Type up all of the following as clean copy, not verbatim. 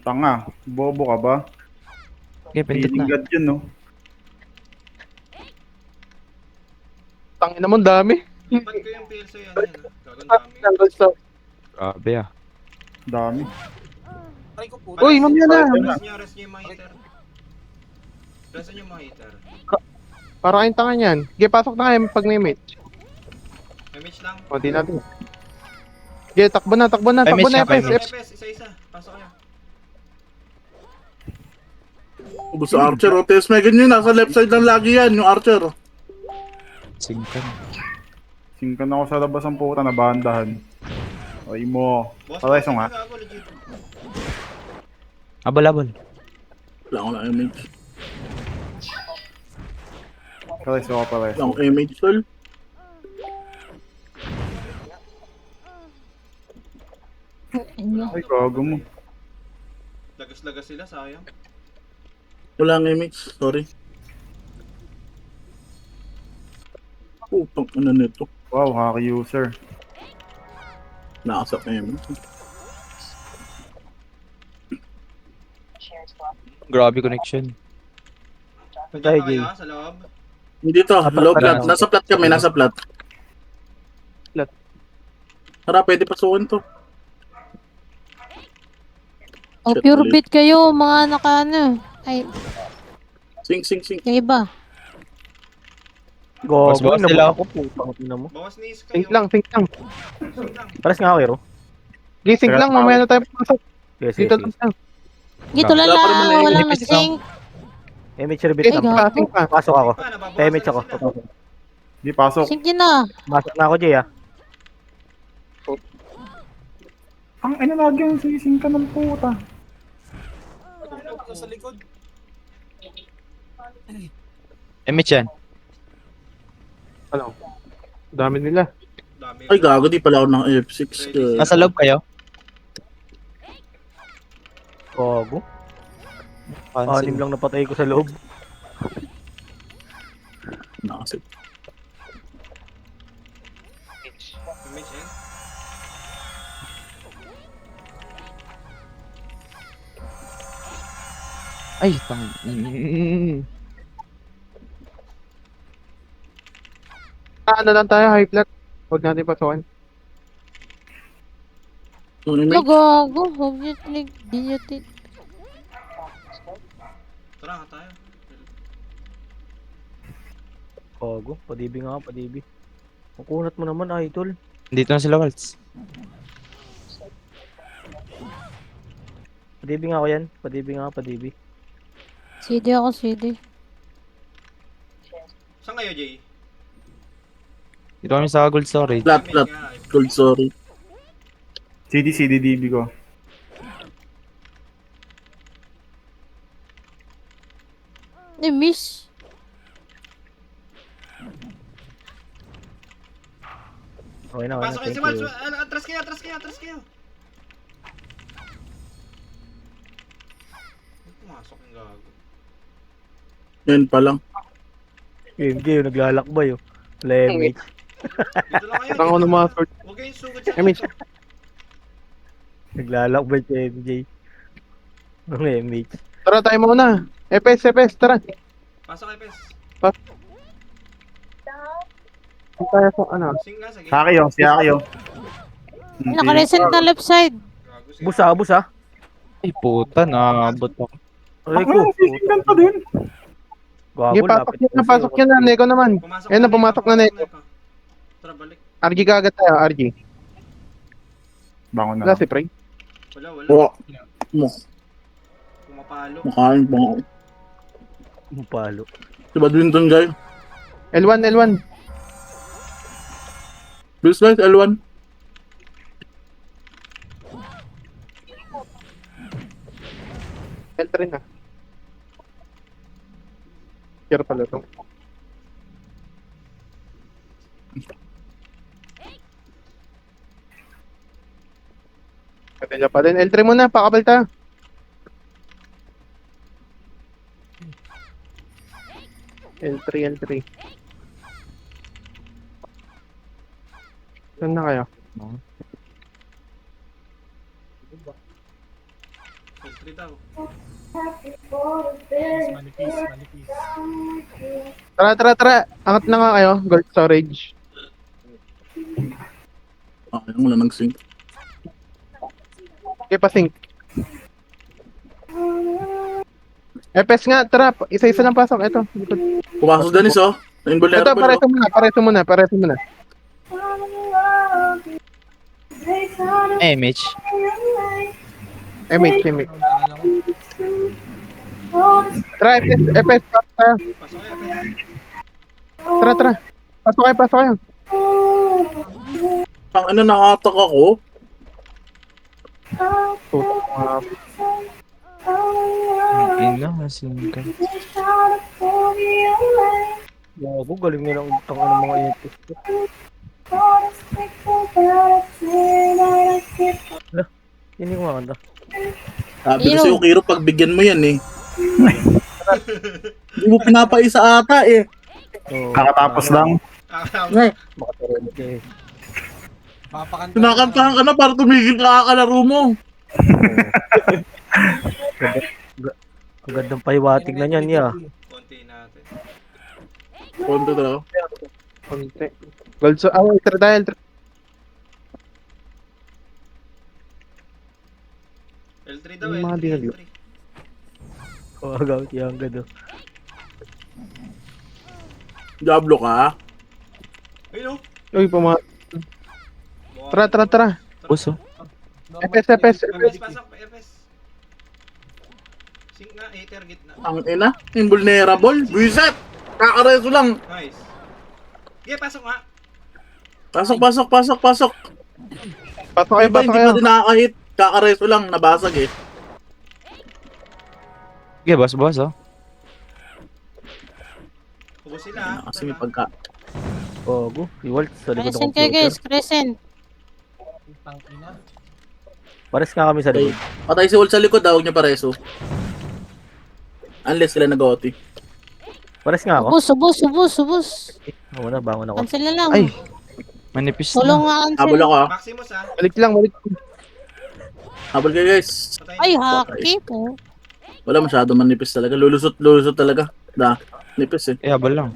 Tanga, bobo ka ba? Okay, pindot Feeling na. God yun, no? Tangin naman dami. Lipat ko yung PL sa'yo, yan. Gagon dami. Grabe ah. Dami. Uy, mamaya na. Rest nyo yung mga hitter. Rest nyo yung mga hitter. Para kayong tanga niyan. Sige, pasok na kayo pag may mate. MH lang. O, di natin. Sige, takbo na, takbo na, May takbo miss na, siya, may FS. miss. FS, isa-isa. Pasok kayo. Ubus sa Archer, oh. Test Megan yun, nasa left side lang lagi yan, yung Archer. Singkan. Singkan ako sa labas ng puta na bandahan. Oy mo. Boss, Pareso nga. gago, legit. Abol-abol. Wala ko na image. Pareso ako pareso. Wala akong image, tol. Ay, gago mo. Lagas-lagas sila, sayang. Wala akong image, sorry. Putang ano nito. Wow, hack user. Nakasak image. Grabe connection. Nandiyan ba kayo sa loob? Hindi to, low plat. Nasa plat kami, nasa plat. Plat. Tara, pwede pasukin to. O, Shit, pure ulit. beat kayo, mga naka-ano. Ay, Sing, sing, sing. yung iba. Boss, boss sila. Bawas ni Iska Think lang, think lang. Sing lang. Pares nga ako, Hero. Sige, think lang, mamaya na tayo pasok. Yes, Dito yes, lang. Dito Wala lang pa naman lang, eh. wala Limit mag-sync. Image rebit Ay, lang. gago. Think pa. Pasok ako. Pa, nababawasan Sa image na ako. sila. Di pasok. Sync din na. Pasok na ako, Jay, ah. Ang ina lagi yung sisingkan ng puta. MH yan. Ano? Dami nila. Dami. Ay, gago, di pala ako ng F6. Nasa loob kayo? Gago. Cancel. Anim lang napatay ko sa loob. Nakasip. MH yan. Ay, tang... Ano lang tayo, high flat. Huwag natin pasukin. Yung image. Nagago. Huwag niyo tinig. Di niyo tin... Tara, tayo. Gago. Padibi nga, padibi. Makunat mo naman, idol. Dito na sila, Waltz. Padibi nga ako yan. Padibi nga, padibi. CD ako, CD. Saan kayo, Jay? Dito kami sa gold storage. Plat, MH plat. nga, eh. Gold, sorry. CDDB ko. Miss. Okay na, okay na. Pasok kayo Thank si Waltz. you. Atras kayo, atras kayo, atras kayo. Pumasok yung gago. Yan pa lang. MJ, yung naglalakbay, oh. Wala image. Dito lang kayo. Tango ng mga sword. Huwag kayong sugod sa MH. dito. Naglalakbay si MJ. Ang image. Tara tayo muna. FS, tara. Pasok kayo, Pes. Saan tayo sa ano? Sing nga, sige. Si Akio, si Akio. Naka-reset na left side. Gago, sige. Bus ah, bus ah. Ay, puta, naabot ako. Aray Ako ko. lang, sisingkan pa din. Gago, Sige, pasok lapit yun na, puso, pasok yun na. Neko naman. Pumasok Ayun na, pumasok na Neko. Neko. Tara, balik. RG kagad tayo, RG. Bangon na. Wala si Pre. Wala, wala. Oo. Mo. Pumapalo. Makain pa ako. Palo. Si Badminton guy. L1. Bilis guys, L1. L3 na. Care pala to. Katila pa din. L3 muna, pakabal tayo. L3. Saan na kayo? L3 3 daw. Manipis, manipis. Tara. Angat na nga kayo. Gold storage. Yung wala nag-sync. Okay, pasing. FS nga, tara. Isa-isa lang pasok. Ito. Pumasok Dennis, oh. Ito, Invulnerable, pareto muna. MH. MH. Tara, FS. Pasok tayo. Pasok kayo. Tara. Pasok kayo. Ang ina, nakatak ako. Ina, masin ka. Gago, galing nilang utang ng mga EPS. Hindi ko makanta. Sabi ko sa'yo, Kiro, pagbigyan mo yan, eh. Hindi mo pinapaisa ata, eh. Oh, Kakatapos lang. Makatulog eh. Papakanta. Kinakantahan ka na para tumigil ka kakalaro mo. Ang gandang pahiwatig na niyan, ya. Konti natin. Konto daw. Konti. Gold so, ultra dial. L3 daw, Yung mga L3, dinalo. L3. Oh, gamit yung gado. Diablo ka. Ayun, oh. Uy, puma. Tara. Puso. FS. FS, pasok, FS. Sing na, hater, gitna. Ang ina, invulnerable. Buiset! Kakareso lang. Nice. Okay, pasok nga. Pasok. Pasok Iba, hindi pa din nakakahit. Kakareso lang, nabasag eh. Okay, boss, oh. Ubus sila, ha. Kasi may pagka... Gago, si Walt sa likod ng Crescent kayo computer. guys, crescent. Tangina. Pares nga kami sa likod. Patay si Walt sa likod, huwag niya pareso. Unless sila nag-OT. Pares nga ako. Ubus. Oo na, bangon ako. Cancel na lang. Ay. Manipis Tulong na. nga Habol cancel. ako, ha. Maximus, ha. Balik lang. Habol kayo, guys. Patay. Ay, haki po. Wala masyado manipis talaga. Lulusot talaga. Nipis eh. Eh, habol lang.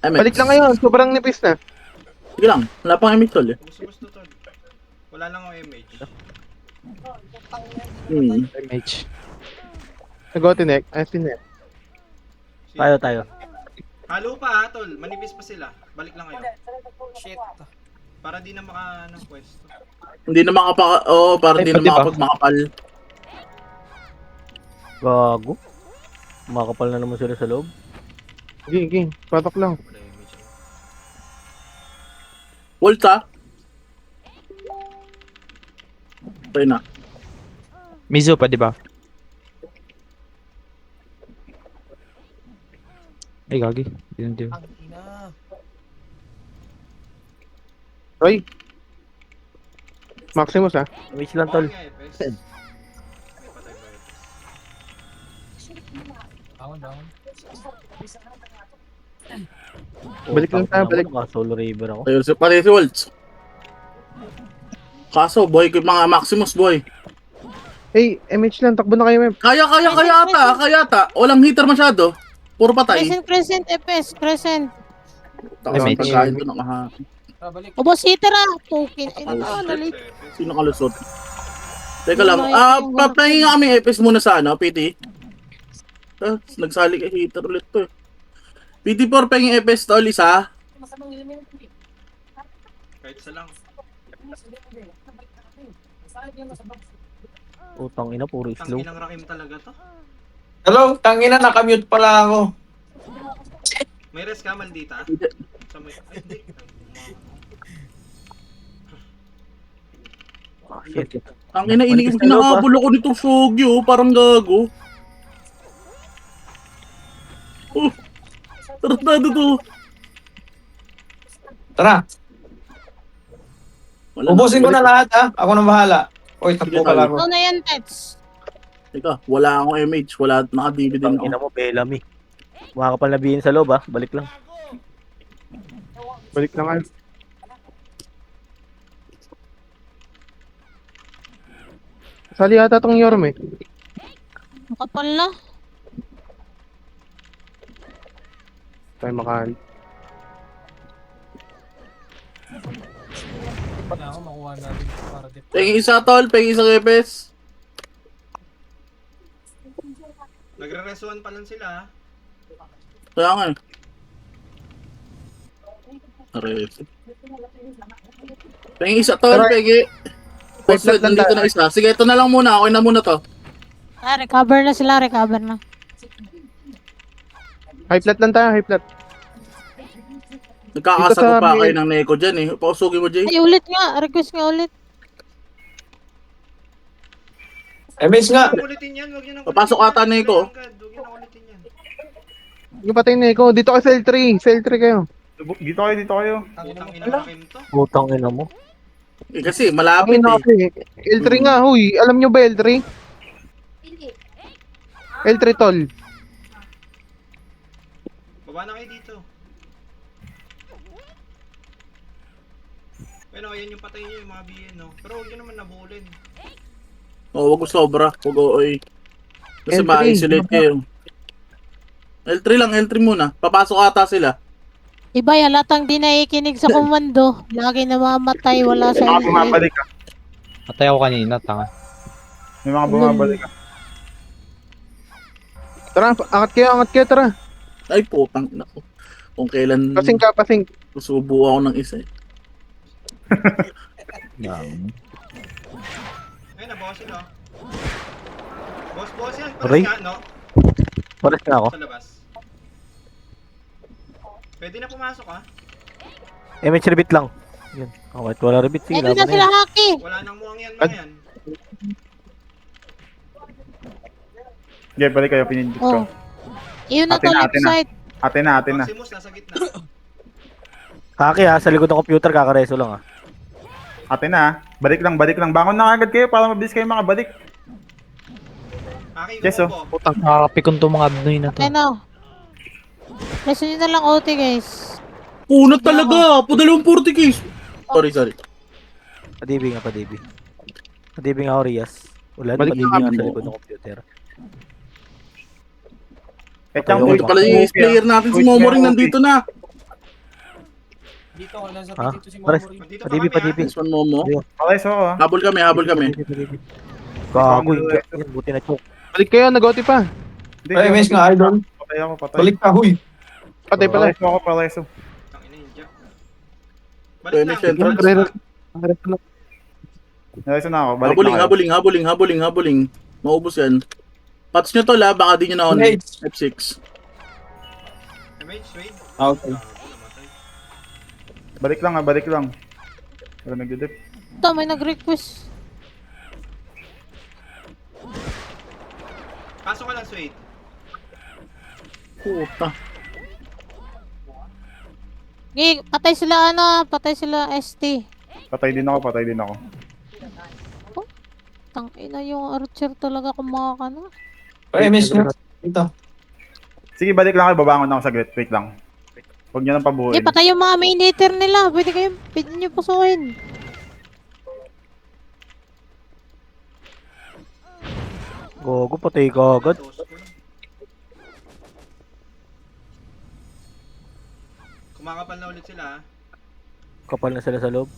MX. Balik lang ngayon. Sobrang nipis na. Sige lang. Wala pang MX tol eh. Ubus to, tol. Wala lang ang MH. MH. Nag-otinek. Ay, sinek. Tayo. Halo pa, ha, tol. Manipis pa sila. Balik lang kayo. Shit. Para di na maka, pwesto. Hindi na para Ay, hindi na pati ba? makapal. Gago. Makapal na naman sila sa loob. Ging. Patok lang. Wala MH. Walt ha? Tayo na. Mizu pa, di ba? Ay, gagi. Hindi. Tangina. Roy. Maximus ha. Wait lang, tol. Bawal nga, FS. May patay ba, FS? Down. Balik lang tayo, balik. Solo Raver ako. Patay si Walt. Kaso, boy, mga Maximus, boy. Hey, MH lang. Takbo na kayo, ma'am. Kaya ata. Walang hitter masyado. Puro patay. Crescent, FS, crescent. Tapos ang MH. pagkain ko ng Balik. Ubus hitter ah. Pukin. Ay, nalit. Sino kalusot? Teka lang. Papahinga kami FS muna sa PT. Nagsali kay hitter ulit to eh. PT4 pahingin FS tol, isa. Kahit isa lang. Utang ina, puro slow. Tanginang Rakim talaga to. Hello, tangina, nakamute pala ako. May res ka, maldita. Sa may... Ay, hindi. Shit. Ang inahabol ako nitong Shogi oh, parang gago. Oh, taratado to. Tara, ubusin ko na lahat ha. Ako na bahala. Oy, takbo ka lang. Ito na yan, Tets. Teka, wala akong MH, wala naka-DVD din Utang ako. ina mo, Bellamy. Makakapal na bihin sa loob ha. Balik lang. Balik lang kayo. Sali yata tong Yorm eh. Makapal na. Tayo makahan. Na ako makuha natin para dip. Pengi isa tol, pengi isang epes. Nagre-resuan pa lang sila ah. Kaya nga eh. Ares. Pengi isa tol, pengi. Post Wait, lang nandito tayo. na isa. Sige, ito na lang muna. Okay na muna to. Ah, recover na sila, recover na. High flat lang tayo, high flat. Nagkakasago Dito sa pa may- kayo ng Neko dyan eh. Pausugin mo, Jay. Ay, ulit nga. Request nga ulit. MS nga. Huwag nyo ulitin yan, huwag nyo nang Papasok ulitin ata yan. na iko. Huwag nyo nang ulitin yan. Yung patay na ko. Dito kay cell 3. Cell 3 kayo. Dito kayo, dito kayo. Putang ina mo Kim to. Putang ina mo. Eh, kasi Ang malapit ina eh. kasi. L3 nga, huy. Alam nyo ba L3? L3 tol. Baba na kayo dito. Pero ayan yung patay nyo yung mga BN no. Pero huwag nyo naman nabulin. Oh, wag mo sobra. Wag ooy. Kasi L3. ma-isolate kayo. L3 lang, L3 muna. Papasok ata sila. Iba yan, latang di naikinig sa komando. Lagi namamatay, wala sa May mga LA. bumabalik ah. Patay ako kanina, tanga. May mga bumabalik ah. Tara, angat kayo, tara. Ay, putang ina ko. Kung kailan Pasing ka, pasing. susubo ako ng isa eh. Ayun na, boss sila. Boss yan. Aray. Paras nga, no? Pares na ako. Sa labas. Pwede na pumasok ah. MH rebit lang. Yun. Oh, kahit wala rebit, sige, Eh, doon na laban na sila yan. haki. Wala nang muwang yan mga yan. Okay, balik kayo, pinindit Oh. ko. Iyon na to, Atin na, left atin na. side. Atin na. Maximus nasa gitna. Haki ha, sa likod ng computer, kakareso lang ha. Atin na. Balik lang. Bangon na agad kayo para mabilis kayo makabalik. Aki, Yes, oh. umupo. Nakakapikon to mga abnoy na to. Okay na. Lesson nyo na lang OT guys. Punat talaga! Padalawang 40 case! Sorry. Padibi nga, padibi. Padibi nga ako, Rias. Ulan, Balik padibi na nga kami. sa likod ng computer. Yung Ayun, Ito pala yung player natin si Momoring nandito na. Dito, wala sa Ha? dito si Pares. Momori. Dito pa Padibi, kami padibi. This one Momo. Pares ako ah. Habol kami. Padibi, padibi. Gago, yun, buti na choke. Balik kayo, nag-OT pa. Hindi, Ay, MS nga, idol. Patay ako, patay. Balik ka, huy. Patay pala. Pareso. Tangina yung jack. Pwede Balik central. lang. Pareso na ako. Balik na kayo. Habuling. Maubos yan. Pats nyo to la, baka di nyo na on. Nice. F6. Damage, wait. Okay. Namatay. Balik lang. Wala nag-dip. Ito, may nag-request. Pasok ka lang, Swade. Puta. Patay sila ST. Patay din ako. Tangina yung archer talaga kumakano. Ay, MS nga. Dito. Sige, balik lang kayo. Babangon ako saglit. Wait lang. Huwag nyo nang pabuhin. Hindi, patay yung mga main hitter nila. Pwede nyo pasukin. Gogo, patay ka agad. Dos ko lang. Kumakapal na ulit sila ah. Kapal na sila sa loob.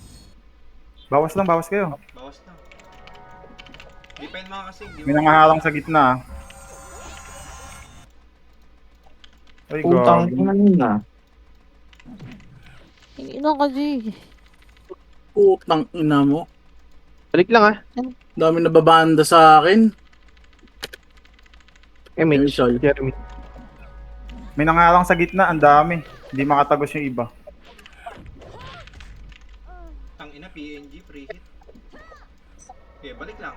Bawas kayo. Bawas na. Di pa yun mga kasig. Di May ba? nangaharang sa gitna ah. Ay, Putang gago. ina na. Ino kasi. Putang ina mo. Balik lang ah. Dami nababanda sa akin. MH. Marshall. Jeremy. May nangaharang sa gitna. Ang dami. Hindi makatagos yung iba. Tangina, PNG, free hit. Okay, balik lang.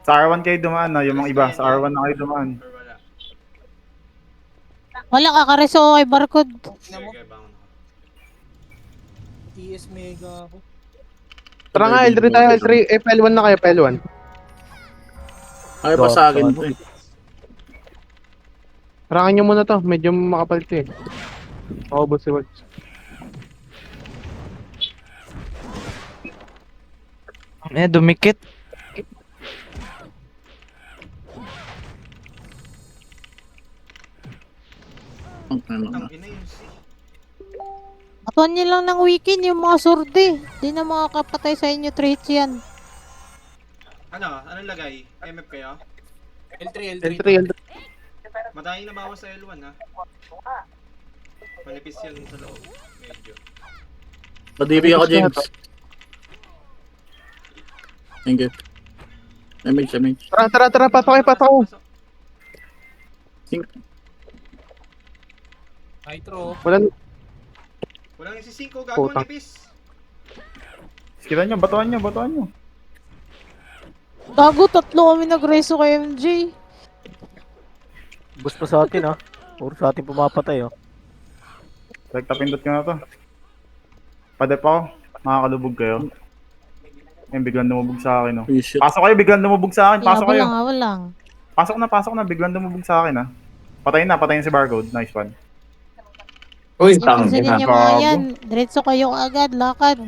Sa R1 kayo dumaan na. Yung mga iba. Sa R1 na kayo dumaan. Or wala. Wala, kakareso kay Barcode. Sige, bangon ako. TS Mega ako. Tara nga, L3 tayo, L3. FL1 na kayo, FL1. Ay pa sa akin to eh. Harangan nyo muna to. Medyo makapal to eh. Maubos si Words. Dumikit. Ang ina yun si. Atuan niyo lang ng weekend yung mga surde. Di na makakapatay sa inyo 3 hits yan. Ano? Anong lagay? MF kayo? L3, L3. L3, L3. Madami na bawas sa L1 ha. Manipis yan sa loob. Medyo. Padibig ako, James. Thank you. Damage. Tara, patok kayo. Nitro. Wala, Walang isi-5, gago Putang. manipis. Skilan nyo, batuan nyo. Gago, 3 kami nagreso kay MJ. Bus pa sa atin, Puro sa atin pumapatay, Pindot ko na to. Padep ako. Makakalubog kayo. Ayun, biglang lumubog sa akin, oh. Oh, shit. Pasok kayo, biglang lumubog sa akin. Pasok kayo. Walang. Pasok na. Biglang lumubog sa akin, ha. Patayin si Barcode. Nice one. Uy, Yung tang kasi ina. ninyo mga yan. Diretso kayo agad, lakad.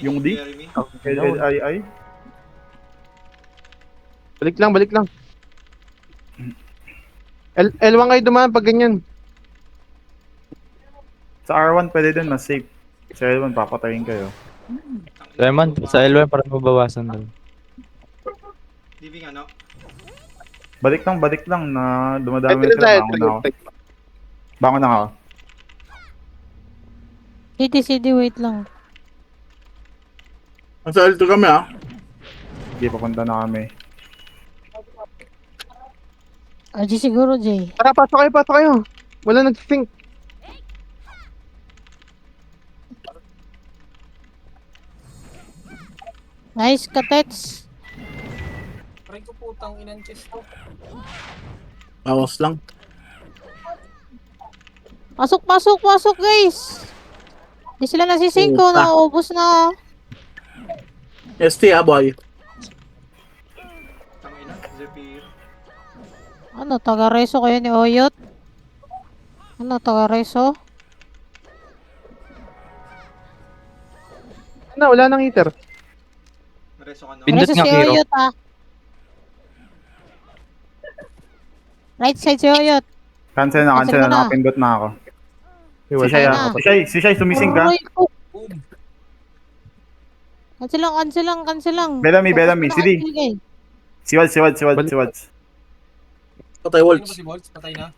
Yung D? Jeremy. LLII. Balik lang. L1 kayo dumaan pag ganyan. Sa R1 pwede din, mas safe. Sa L1 papatayin kayo. Lemon, sa L1 para mabawasan daw. Living ano? Balik lang na dumadami L3 sila. tayo, Bangon na ako. CD, wait lang. Nasa L2 kami, Sige, papunta na kami. RG siguro, Jay. Tara, pasok kayo. Wala nag-sync. Nice, katets. Try ko putang inang chest to. Bawas lang. Pasok, guys. Di sila nasisingko, Puta. nauubos na. ST, boy. Tangina, Zephyr. Ano, taga-reso kayo ni Oyot? Ano, taga-reso? Wala nang heater. Mareso ka no? Pindot Reso nga, si Kiro. Oyot, Right side si Oyot. Cancel na. Cancel mo na. Nakapindot na ako. Si Cancel Shai, na. si Shai, sumising ka. Aray ko. Boom. Cancel lang. Bellamy, Focus CD. na kayo, Si Wads. Patay Sino ba Waltz. si Bolts? Patay na.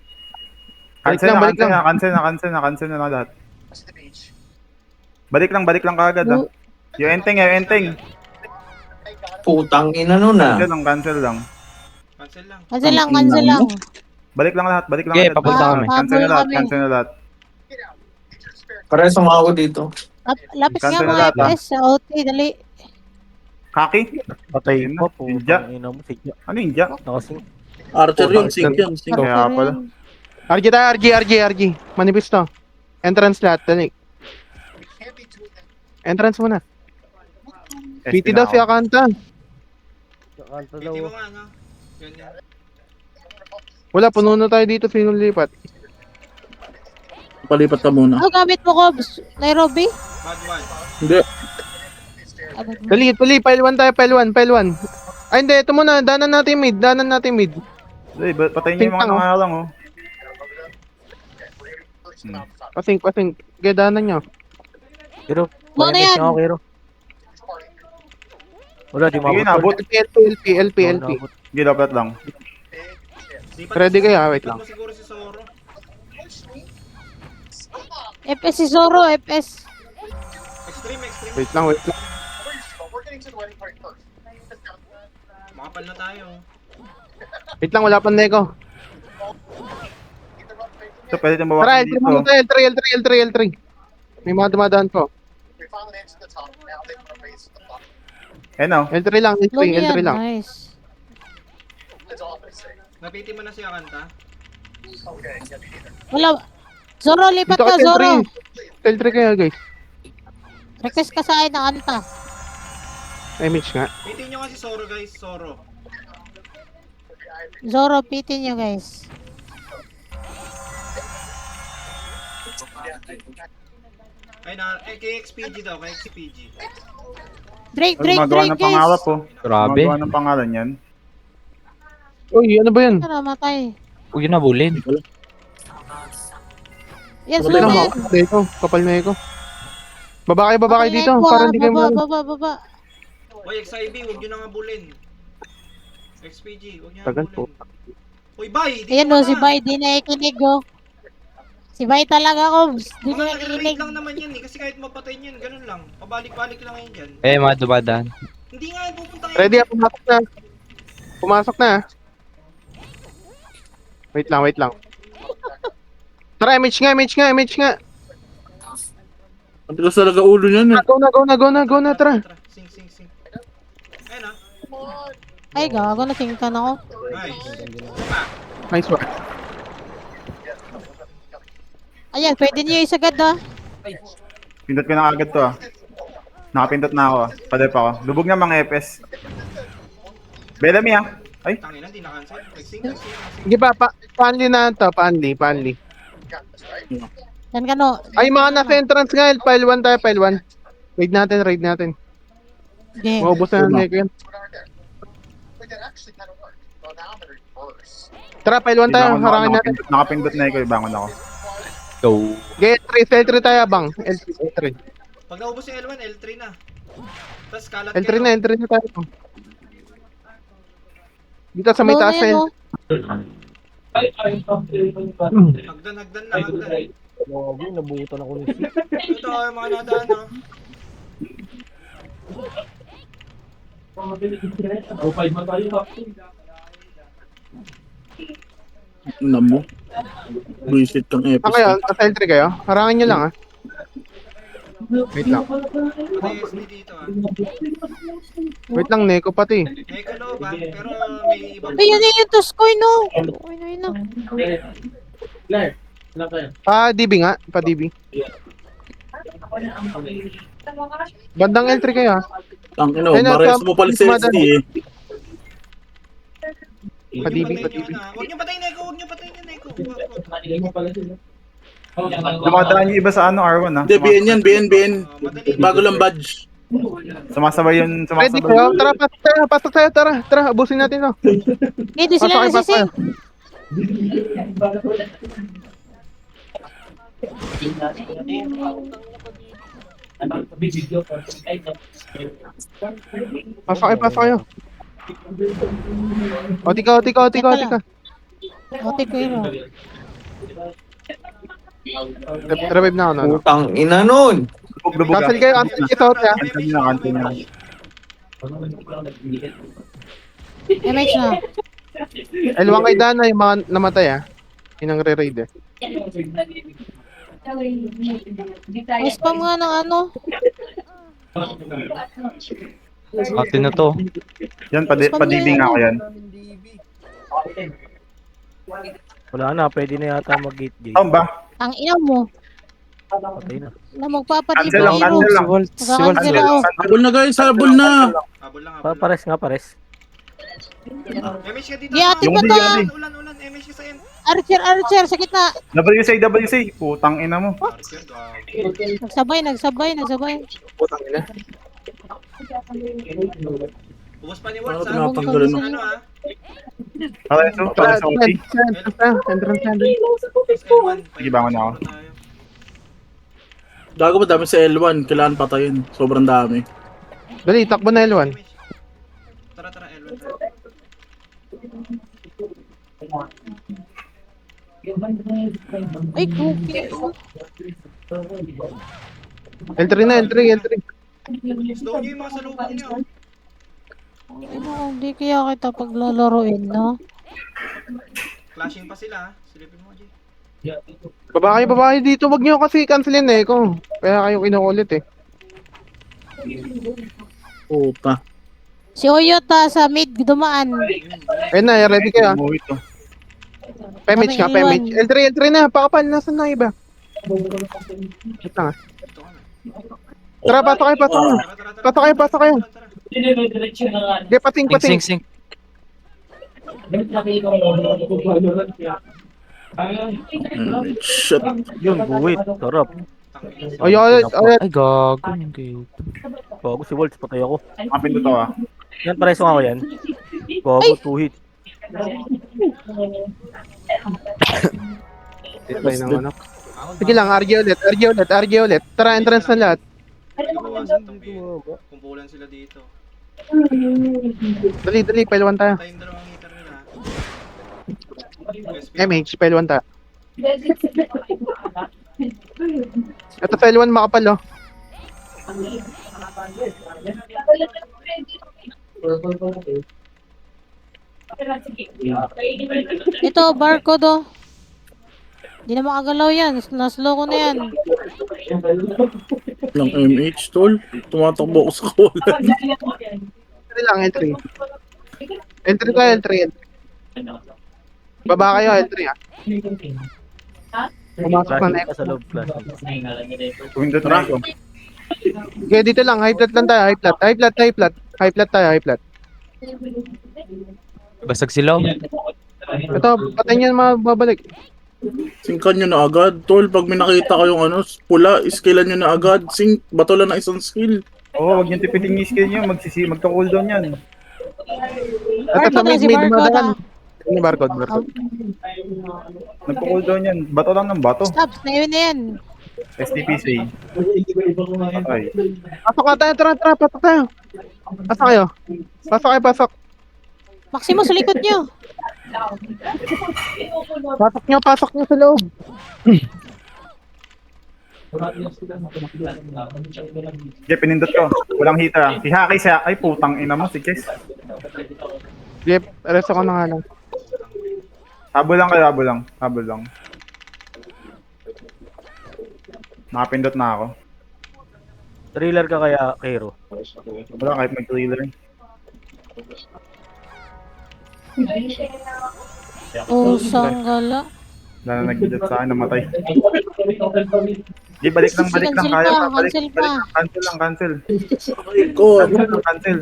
Balik lang. Cancel na lahat. Balik lang kaagad, ah. Yung enteng. Putang ina nun ah. Cancel lang. Cancel lang. Cancel lang. Balik lang lahat. Okay, papunta kami. Cancel na lahat, Habol kami. cancel na lahat. Parehas mga ako dito. Lapit nga Cancel na mga lahat, ah. FPS sa OT, dali. Kaki? Patay Ayun pa, na, India. putang ina mo, sigya. Ano yung Jack? Nakasing. Archer yun, sync yun. Sync. Kaya pala. RG tayo, RG. Manipis to. Entrance lahat, dali. Entrance muna. PT daw si Akanta. Nakanta Hindi mo daw. nga no? Yun. Wala, puno na tayo dito. Sino lipat? Palipat ka muna. Ano gamit mo, Cobs? Nairobi? Bad one. Hindi. Ano? Dali, pile 1 tayo, pile 1. Ay, hindi, ito muna. Danan natin mid. Hey, patayin niyo yung mga nangalang, oh. Pasing. Sige, danan nyo. Kiro, Ano may yan? MS nga ako, Kiro. Wala, di Sige, mabot. nabot. LP. Sige, dapat lang. Ready kayo, wait lang. Mo siguro si Zoro. FPS si Zoro, FPS. Extreme. Wait lang. Makapal na tayo. Wait lang, wala pang neko. So, pwede itong Tara, bawasan L3 muna dito. tayo, L3. May mga dumadaan po. Eh, no. L3 lang, Long L3 yan, lang. nice. Napiti mo na si Akanta. Wala. Zoro, lipat Dito ka, ka, Zoro. L3 kayo, guys. Request ka sa akin ng kanta. Image nga. Piti nyo nga si Zoro guys. Zoro, pitin nyo, guys. Ay na, kay XPG daw, kay XPG. Drake, Gumagawa ng pangawa guys. po. Grabe. Gumagawa ng pangalan yan. Uy, ano ba yan? Ano, matay. Huwag yun nabulin. Yan, Matay Tingnan sunod mo, yan. kapal na iko. Kapal na iko. Baba kayo dito. Patay na Para ito, hindi kayo baba. Hoy, XIB, huwag nyo nang abulin. XPG, huwag nyo nang Tagal po. abulin. Hoy, Bay! Dito Ayan ka o, si na. Bay, di nakikinig o. Si Bay talaga, Kobs. Di Mga nakikinig. nagre-raid lang naman yan eh. Kasi kahit mapatay nyo yan, ganun lang. Pabalik-balik lang yan dyan. Eh, mga dumadaan. Hindi nga yan pupunta ngayon. Ready, pumasok na. Pumasok na. Wait lang. Tara, image nga. Ang tigas talaga ulo niyan eh. Go na, tara. Tara, sing. Ayun ah. Ay, gago, natingkan ako. Nice. Nice one. Ayan, pwede niyo isagad ah. Pindot ko na agad to ah. Nakapindot na ako ah. Padep ako. Lubog na mga FS. Bellamy ah. Ay, Tangina, di na-cancel. Sing. Sige pa, paanli na to, paanli. Yan ka no. Ay, mga nasa entrance nga, file 1 tayo, file 1. Raid natin. Okay. Maubos na Tama. na ko yan. Tara, file 1 tayo, harangin natin. Nakapindot na ikaw, bangon ako. Go. Okay, L3 tayo, bang. L3. Pag naubos yung L1, L3 na. Tapos kalat L3 na tayo. Dito sa may taas na yun. Hagdan na. Gago, nabutan ako ni Sid. Ito yung mga nadaan oh. Namo. Buisit kang Ah, epis. kayo, nasa L3 kayo? Harangin nyo lang, ah. Wait lang. May SD dito ah. Wait lang, Neko pati. May kalo ba? Pero may ibang... Ay, yun yung Tuskoy no. Uy, no. Pa-DB nga, pa-DB. Bandang L3 kayo, ah. Ang ino, Ayun, mares mo pala sa dumadaan. SD eh. Huwag niyo Padibi. patayin yun ah. Huwag niyo patayin Neko. Dumadaan yung iba sa ano, R1 ah. Hindi, BN. Madali. Bago lang badge. Sumasabay yun, Ready sumasabay. kayo? Tara, pasok tayo, tara, abusin natin, oh. Hindi sila Pasok nasising. Pasok kayo. Otika. Ote ko yun. Revive na ako, no? Putang ina nun. Lubog ah. Cancel kayo sa hotel, ah. Cancel na. MH na. L1 kay Dana, yung mga namatay, ah. Yun ang re-raid, eh. Ay, spam nga ng ano. Atin na to. Yan, padibing ako yan. Wala na, pwede na yata mag-gate gate. Saan ba? Ang ina mo. Patay na. Na magpapatid Cancel lang, ng cancel lang. Magkakancel ako. Habol na guys, habol na. Habol lang. Pares. MH ka dito. Di ate Yung pa di, to. yung di. Ulan. MH ka sa end. Archer, sa gitna. WC. Putang ina mo. Archer, gago. Nagsabay. Putang ina. Ubos pa ni Ano Words ah. tinatanggalan mo? Ano ah. Para sa OT. Entrance na. L1. Sige, bangon na ako. Gago ba dami sa L1, kailangan patayin. Sobrang dami. Dali, takbo na L1. Tara, L1. Ay, cookie. L3 na. Slow nyo yung mga salubong nyo. Ano, hindi kaya kita paglalaroin, no? Clashing pa sila ah. Silipin mo, G. Baba kayo dito. Wag nyo kasi cancelin, eh, kung. Kaya kayo kinukulit, eh. Puta. Si Oyota sa mid dumaan. Ayun na, ready kayo, ah. Umuwi to. Pemage ka, Daming Pemage. L3 na, pakapal. Nasaan na iba? Wait lang, ah. Ito ka na. Tara, pasok kayo. Pasok kayo. Hindi, pasing. Sing. Shit. Yun, buwit. Sarap. O yun, ulit. Ay, gago. Okay. Gago si Waltz, patay ako. Nakapindot ako ah. Yan, pareso nga ako yan. Gago, 2 hit. Ito yung anak. Sige lang, RG ulit. Tara, entrance na lahat. Bawasan tong kumpulan sila dito. Dali, pailuan tayo. Tayo yung dalawang hitter nila. MH, pailuan tayo. Ito sa L1 makapal, oh. Ito, barcode oh. Di na makagalaw yan. Naslow ko na yan. Ng MH, tol. Tumatakbo ako sa kulan. Entry lang, entry. Entry tayo, entry. Baba kayo, entry, ah. Pumasok na Flashing ka sa loob, flashing. Pindot na ako. Okay, dito lang. High flat lang tayo. High flat tayo. Basag sila. Ito, patay niyan mababalik. Singkan nyo na agad, tol. Pag may nakita kayong pula, skillan nyo na agad. Sink, bato lang ng isang skill. Oo, wag yung tipiting yung skill nyo. Magka-cooldown yan. Ito sa mid, Barcode madagan. Ano barcode? Nagpa-cooldown yan. Bato lang ng bato. Stop, snayon na yan. STP say. Patay. Pasok ka tayo, tara, pasok tayo. Pasok. Maximus, sa likod nyo. Pasok nyo sa loob. Okay, pinindot ko. Walang hitter ah. Si Haki siya. Ay, putang ina mo si Kes. Jeep, resto ko na nga lang. Habol lang kayo, habol lang. Nakapindot na ako. Thriller ka kaya, Kero? Wala kahit mag-thriller. Oh, sanggala. Wala na nag-hit sa akin, namatay. Okay, balik lang. Cancel Kaya pa, pa, balik. cancel pa. Cancel. Ko, Cancel.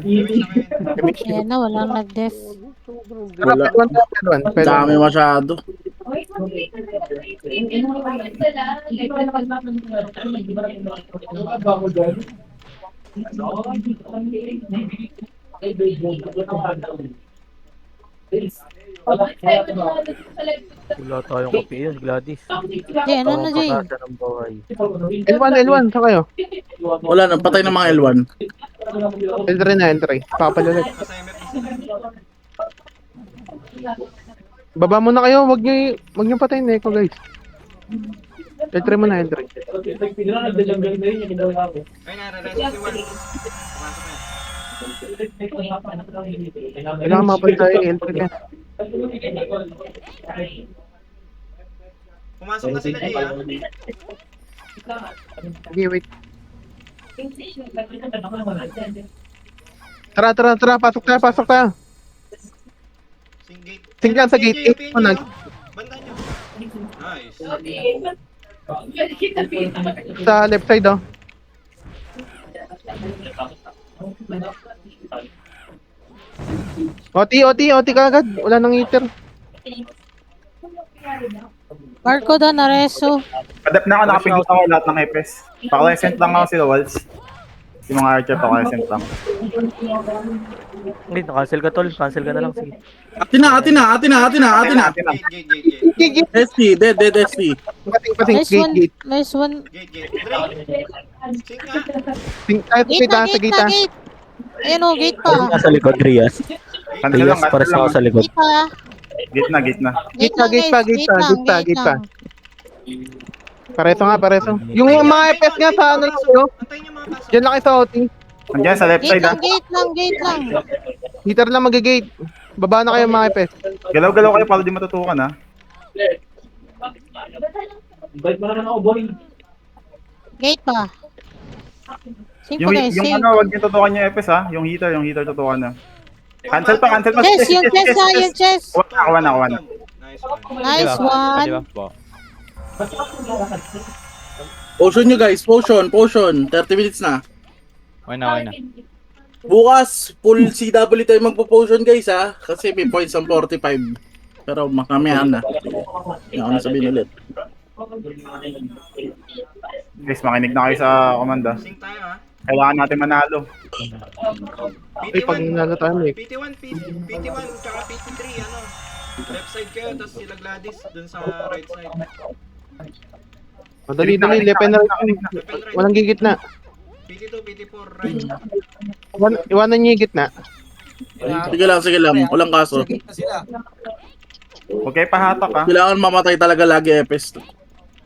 Ayan na, walang nag-def. Tara, Wala. Pwede. dami masyado. Wala tayong kape yan, Gladys. Jay, ano na, Jay? Pangkakasa ng buhay. L1, sa kayo. Wala na, patay ng mga L1. Entry. Papalulit. Nasa MF na sila. Baba muna kayo, wag niyo patayin na guys. Entry mo na, entry. Ay, nare-reso si Juan. Pumasok na. Kailangan mapunta tayo, entry ka. Pumasok na sila, Jay, ah. Okay, wait. Tara, pasok tayo. Sing gate. Sing lang sa gate, Jay, gate mo na. Banda nyo. Nice. Sa left side, oh. OT ka agad. Wala nang heater. Barcode na, Nareso. Adapt na ako, nakapindot ako lahat ng EPS. Pakalisent lang ako sila, Waltz. Yung mga archer, pakalisent lang. Hindi, na-cancel ka, tol. Cancel ka na lang, sige. Atina. Gate. ST, dead ST. Pasing, gate. Nice one. Gate. Sing nga. Tayo sa Gate gate, na, ah. gate. Ayan o, gate pa. Nasa likod, Rias. Cancel lang, Para sa ako sa likod. Gate pa. Gate na. Gate lang, Gate pa, guys. gate pa. Pareso. Yung mga FPS nga sa ano lang, no? Antayin nyo mga pasok. Diyan lang kayo sa outing. Andiyan sa left Gate side ah. lang, gate lang. Heater lang mag-gate. Baba na kayo mga FPS. Galaw-galaw kayo para di matutukan ah. Gate pa. Cinco Yung, guys, yung sing. wag niyo tutukan yung EPS ah. Yung heater tutukan na. Cancel pa. Chess, yung chess ha, yung chess. Kuha na. Nice one. Nice one. Potion nyo guys, potion. 30 minutes na. Okay na. Bukas, full CW tayo magpo-potion guys ha. Kasi may points ang 45. Pero makamihan na. Yung ano sabihin ulit. Guys, makinig na kayo sa komanda. Sync tayo ha. Kailangan natin manalo. Ay, pag nanalo tayo, may PT1, PT1, tsaka PT3, ano. Left side kayo, tapos sila Gladys dun sa right side. madali-dali, left and right. Left and right. Walang gigit na. PT2, PT4, right. Iwanan niyo yung gitna. Sige lang. Walang kaso. Sa gitna sila. Huwag kayo pahatak ha. Kailangan mamatay talaga lagi, Epes.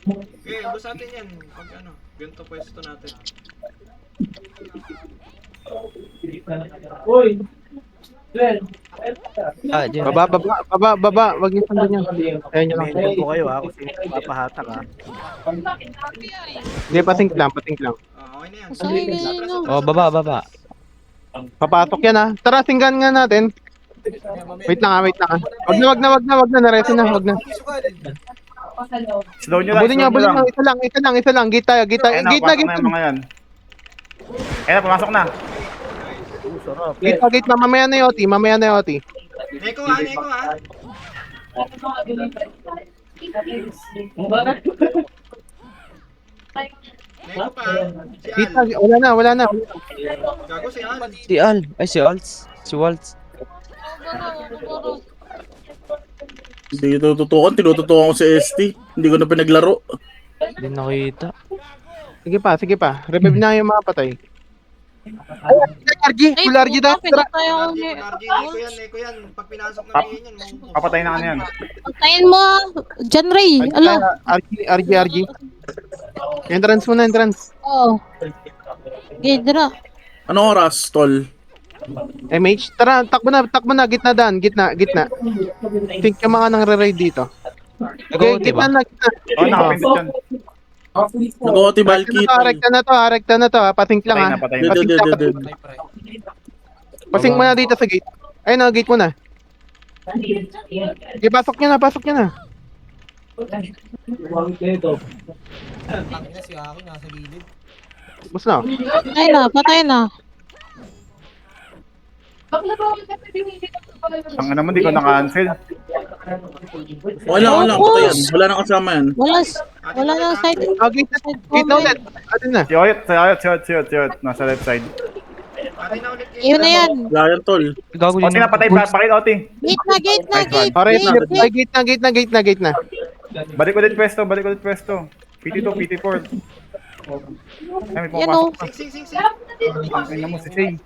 Okay, ubos natin yan. Pag ano, ganito pwesto natin. Ah, dyan. Baba. Wag niyo sundan yan. Ayun nyo lang. Mention ko kayo ha, kung sino papahatak ha. Hindi, pasink lang. Okay na yan. Sorry, ganyan. Oh, baba. Papasok yan ha. Tara, singgan nga natin. Wait lang ha. Wag na. Naresin na, wag na. Slow nyo lang, Abulin nyo. Isa lang. Git tayo. Ayun na, pasok na yung mga yan. Ayun na, pumasok na. Sarap. Git na. Mamaya na yung OT. Neko ha. Neko pa. Si Git Al. na. Wala na. Gago si Al. Si Al. Ay, si Waltz. Si Waltz. Hindi ko tinututukan ko si ST. Hindi ko na pinaglaro. Hindi nakita. Sige pa. Revive na yung mga patay. Ay, RG. Full RG tayo. Tara. Pinatay ako ni... Neko yan. Pag pinasok na Pap- yan, maubos. Papatay na ka na yan. Patayin mo, John Ray. Ala. RG. Entrance muna. Oo. Gidra. Anong oras, tol? MH. Tara, takbo na. Gitna. Think yung mga nang re-raid dito. Okay, Nag-OT ba? gitna. Oh, nakapindot yan. Nag-OT Valky, tol. Rekta na to. Pasink lang ha. Patay na. Pasink dapat. Patay, pre. Pasink mo na dito sa gate. Ayun na, gate mo na. Okay, pasok nyo na. Tangina si Aki nasa gilid. Bus na. Patay na. Ang naman, di ko na-cancel. Wala. Patay yan. Wala nang kasama yan. Wala nang side. Oh, gate na ulit. Atin na. Si Oyot. Nasa left side. Atin na ulit Yun na yan. Wala yan, tol. Gago yun. Oti na, patay. Bakit Oti? Gate na. Balik ulit pwesto. PT2, PT4. Ay, may Yan o. pumapasok na. Sing. Ay, na mo si Shay.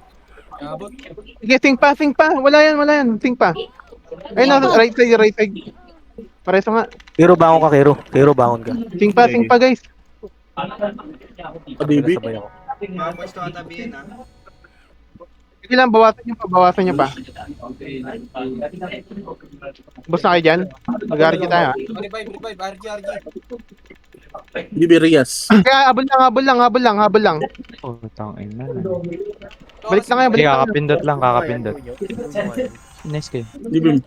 Abot. Sige, sing pa. Wala yan. Sing pa. Ayun na, right side. Pareso nga. Kero, bangon ka, Kero, bangon ka. Sing pa guys. Padibi. Sabay ako. Mga pwesto katabihin ha. Sige lang, bawasan nyo pa. Bus na kayo dyan. Mag-RG tayo ha. Revive. RG. Bibi Rias. Kaya habol lang. Oh, tangin na. Balik na kayo, Hindi, kakapindot lang. Nice kayo. Bibi.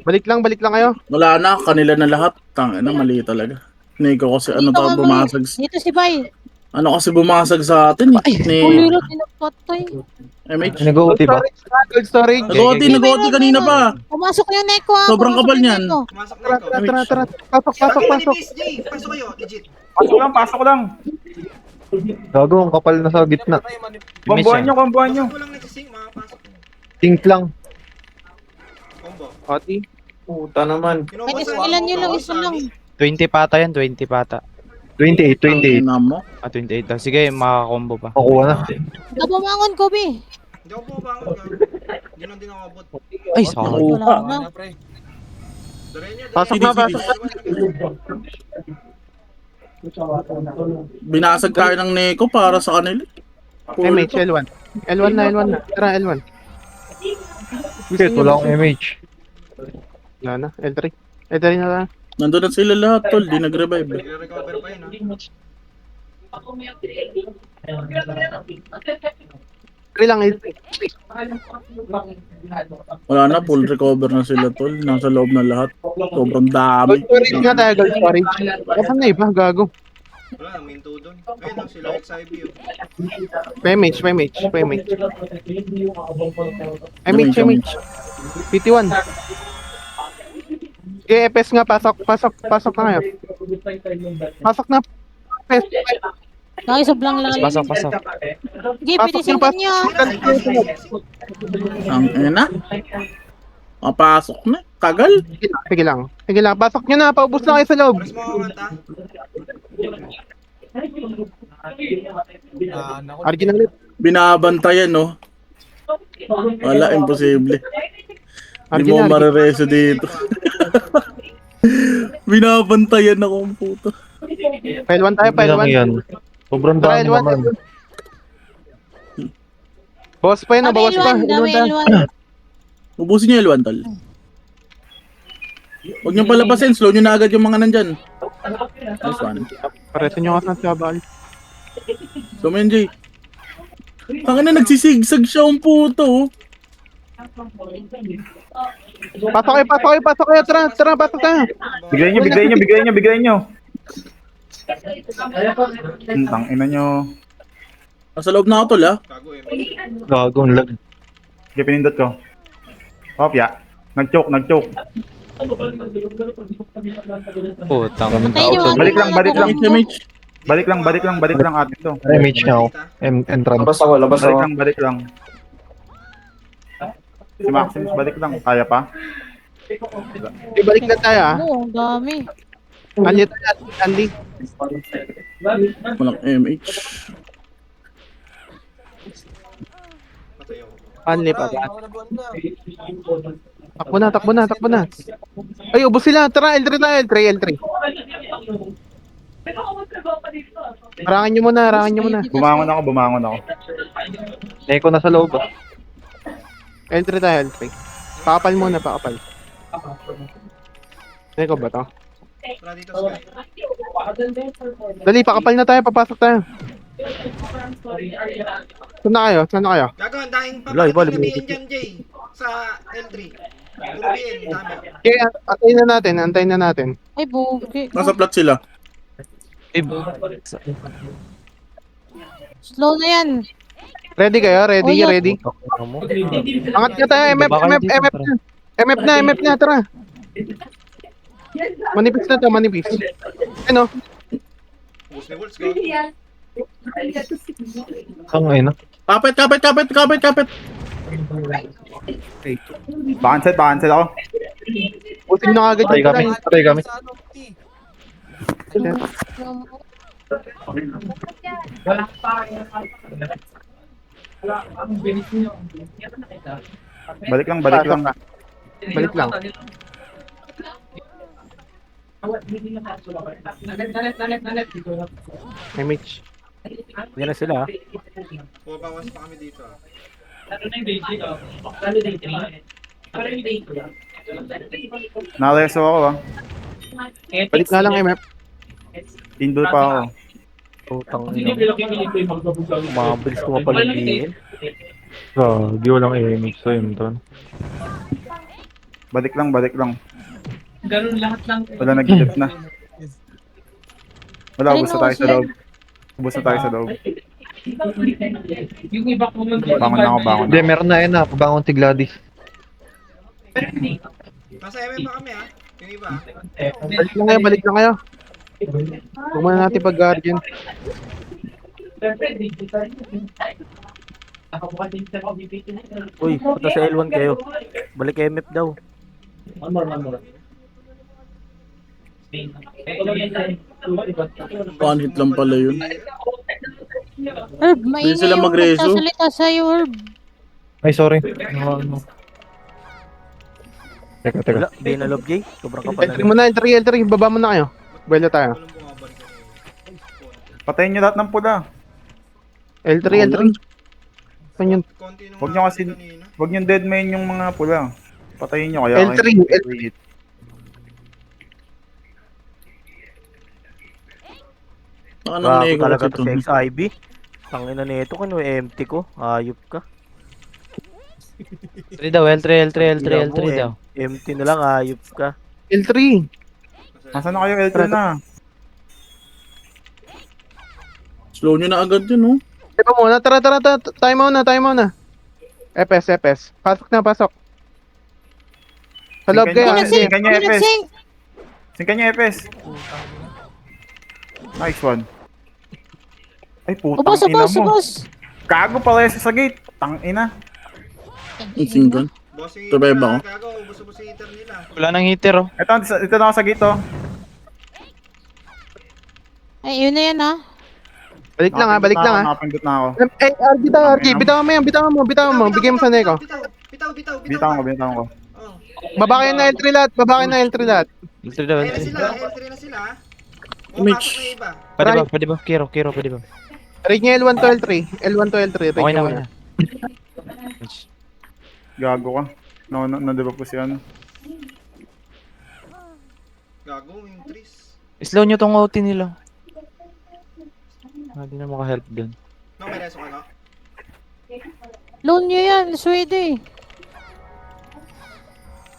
Balik lang kayo. Wala na. Kanila na lahat. Tangina, mali talaga. Neko kasi bumasag. Dito si Bay. Bumasag sa atin eh. Ni Uliro, tinapatay. MH. Nag-OT ba? Gold storage. Nag-OT kanina pa. Pumasok yung Neko ha. Sobrang Pumasok kapal yung niyan. Neko. Pumasok na ito. Tara. Pasok. Pasok kayo, legit. Pasok lang. Gago, ang kapal na sa gitna. Kombohan nyo. Pasok ko lang nagsising, makapasok. Think lang. Combo. Oti. Puta naman. May ilan yun lang, isa lang. 20 pata yan, 20 pata. 28. Mo. 28 daw. Sige, makakombo pa. Nabumangon ko, Bi. Hindi ako bumabangon. Hindi lang din ako abot. Ay, sakit. Wala na. Ano, pre? Diretso. Pasok na. Binasag tayo ng Neko para sa kanila. MH, L1. L1 na. Tara, L1. Shit, wala akong image. Wala na, L3 na lang. Nandun na sila lahat, tol. Di nag-revive. Nagre-recover pa yun ha. 3 lang, L3. Wala na, full recover na sila, tol. Nasa loob na lahat. Sobrang dami. Gold storage nga tayo, gold storage. Kapan na iba, gago. Wala, main to doon. Ayun lang, sila XIB yun. MH. MH. PT1. EFS nga, pasok na kayo. Pasok na. EFS. Ay, sobrang lalim. Pasok. Sige, Pasok pinisin yung niya. Ang ina. Papasok na. Kagal. Sige lang. Pasok nyo na, paubos na kayo sa loob. Press mo ako kanta. Naku. Arjun ulit. Binabantayan, no? Wala, imposible. Hindi Arjun, mo marereso dito. Binabantayan ako ang puto. File 1 tayo, Hindi file lang 1. yan. Sobrang dami File 1. naman. Bawas pa yun, bawas pa. Dami L1 tayo. L1. Ubusin niyo L1, tol. Huwag niyo palabasin. Slow niyo na agad yung mga nandyan. Nice one. Pareso nyo kasi sa bal. So, Menjay. Tangina, nagsisigsag siya ang puto. Pasok kayo. Tara, pasok tayo. Bigay nyo. Tang ina nyo. Nasa loob na ako, tol, ha? Gago eh. Gagong lag. Sige, pinindot ko. Opya. Nag-choke. Putang. Tayo nyo, Balik lang. MH. Balik lang atin to. Image niya ako. Entrance. Balik lang. Si Maximus, balik lang. Kaya pa? Ibalik na tayo, ah. Oo, ang dami. Anli tayo, Anli. Walang MH. Patay ako. Anli pa. Ako na buwan na. Takbo na. Ay, ubos sila. Tara, L3 tayo. L3. Harangan nyo muna. Bumangon ako. Neko na sa loob ah. L3 tayo, L3. Pakapal muna. Neko ba to? Tara dito, Sky. Dali, pakapal na tayo. Papasok tayo. Saan na kayo? Gago, ang daing Wala, iba, papakita limited. dyan, Jay. Sa L3. Puro BN, dami. Okay, antayin na natin. Ay, bugi. Nasa plat sila. Slow na yan. Ready kayo? Oh, yeah. Ready? Ano mo? Angat ka tayo. MF na. Tara. Manipis na to, manipis. Ano? Ubus ni Wolves, gago. Ang ina. Kapit. Bakanset ako. Putin na agad Patay kami. Patay kami. Sa ano, T. Balik lang. Balik lang. MH. Yan na sila. Pumabawas pa kami dito ah. Nakareso ako Balik nga lang, MF. Pindot pa ako. Putang ina. Mabilis ko mapalagin. Di walang image sa intron. Balik lang. Wala nag-hit na. Wala, ubos na tayo sa loob. Bangon. Hindi, meron na yun ah. Pabangon si Gladys. Nasa MM pa kami ah. Yung iba ah. Balik lang kayo. Huwag muna natin pag-guardian. Uy, punta sa L1 kayo. Balik MF daw. One hit lang pala yun. Herb, maingay sila yung magreso. nagsasalita sa'yo, Herb. Ay, sorry. Ano? Teka. Wala, di na love J. Sobrang kapal L3 muna, L3. Baba muna kayo. Buwelo tayo. Walang bumabalik kanina. Patayin nyo lahat ng pula. L3. Saan yun? Konti nung Huwag nyo kasi- kanina. Huwag nyo deadmain yung mga pula. Patayin nyo kaya. L3. Ano Bago nego talaga kasi to ito? sa XIB. Tangina nito kano empty ko. Ayop ka. L3 daw, L3 daw. Empty na lang, ayop ka. L3. Nasaan na kayo L3 na? Slow nyo na agad yun, oh. Teka muna, tara. Time muna. FS. Pasok na. Sa loob Singkan kayo. nyo, Anli. singkan nyo, Hindi FS. nagsing. Singkan niyo Epes. Nice one. Ay, putang Ubos, ina ubos, mo. ubos. Gago pala yung sa gate. Tang ina. Ang singkan. Bossing Survive nila, ako. gago, ubos-ubos yung hitter nila. Wala nang hitter oh. Ito na ako sa gate, oh. Ay, yun na yan ha. Balik lang ha, balik lang ha. Nakapindot na ako. Eh, RG daw, RG. Bitawan mo yan, bitawan mo. Bigyan mo sa Neko. Bitaw. Bitawan ko. Oh. Baba kayo na L3 lahat, baba kayo na L3 lahat. Hitter daw. Ayun na sila, L3 na sila. O, Mitch. pasok na iba. Pwede ba? Kiro, pwede ba? Rate niya L1 to L3. L1 to L3. Rate Okay niya na, muna. Gago ka. Diba po si ano? Gago, yung trees. Slow nyo tong OT nila. Hindi na maka-help dun. No, may reso ka, no? Loan nyo yan, Swede.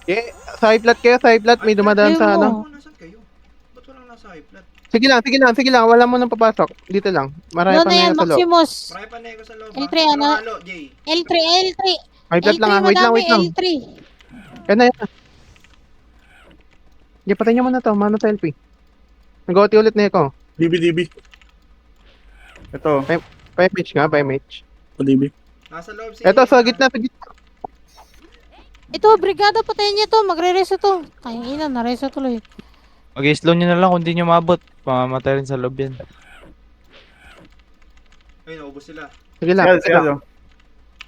Okay, sa high plat kayo, sa high plat. May dumadaan sa Ayun ano. mo. Nasaan kayo? Ba't walang nasa high flat? Sige lang. Wala mo nang papasok. Dito lang. Marami Loan pa na na yan, yun sa loob. Maximus. Marami pa nego sa loob. L3, ha? ano? Halo, Jay. L3. High plat lang ha. Wait lang. L3. Yan na. Okay, patay niyo muna to. Mano sa LP. Nag-OT ulit Neko. DB. Ito. 5 match nga, 5 match. DB. Nasa loob si... Eto, sa gitna. Ito, brigada, patayin niya to. Magre-reso to. Kaya ina, nareso tuloy. Mag-slow nyo na lang kung di nyo maabot. Pamamatay rin sa loob yan. Ay, naubos sila. Sige lang. Sige.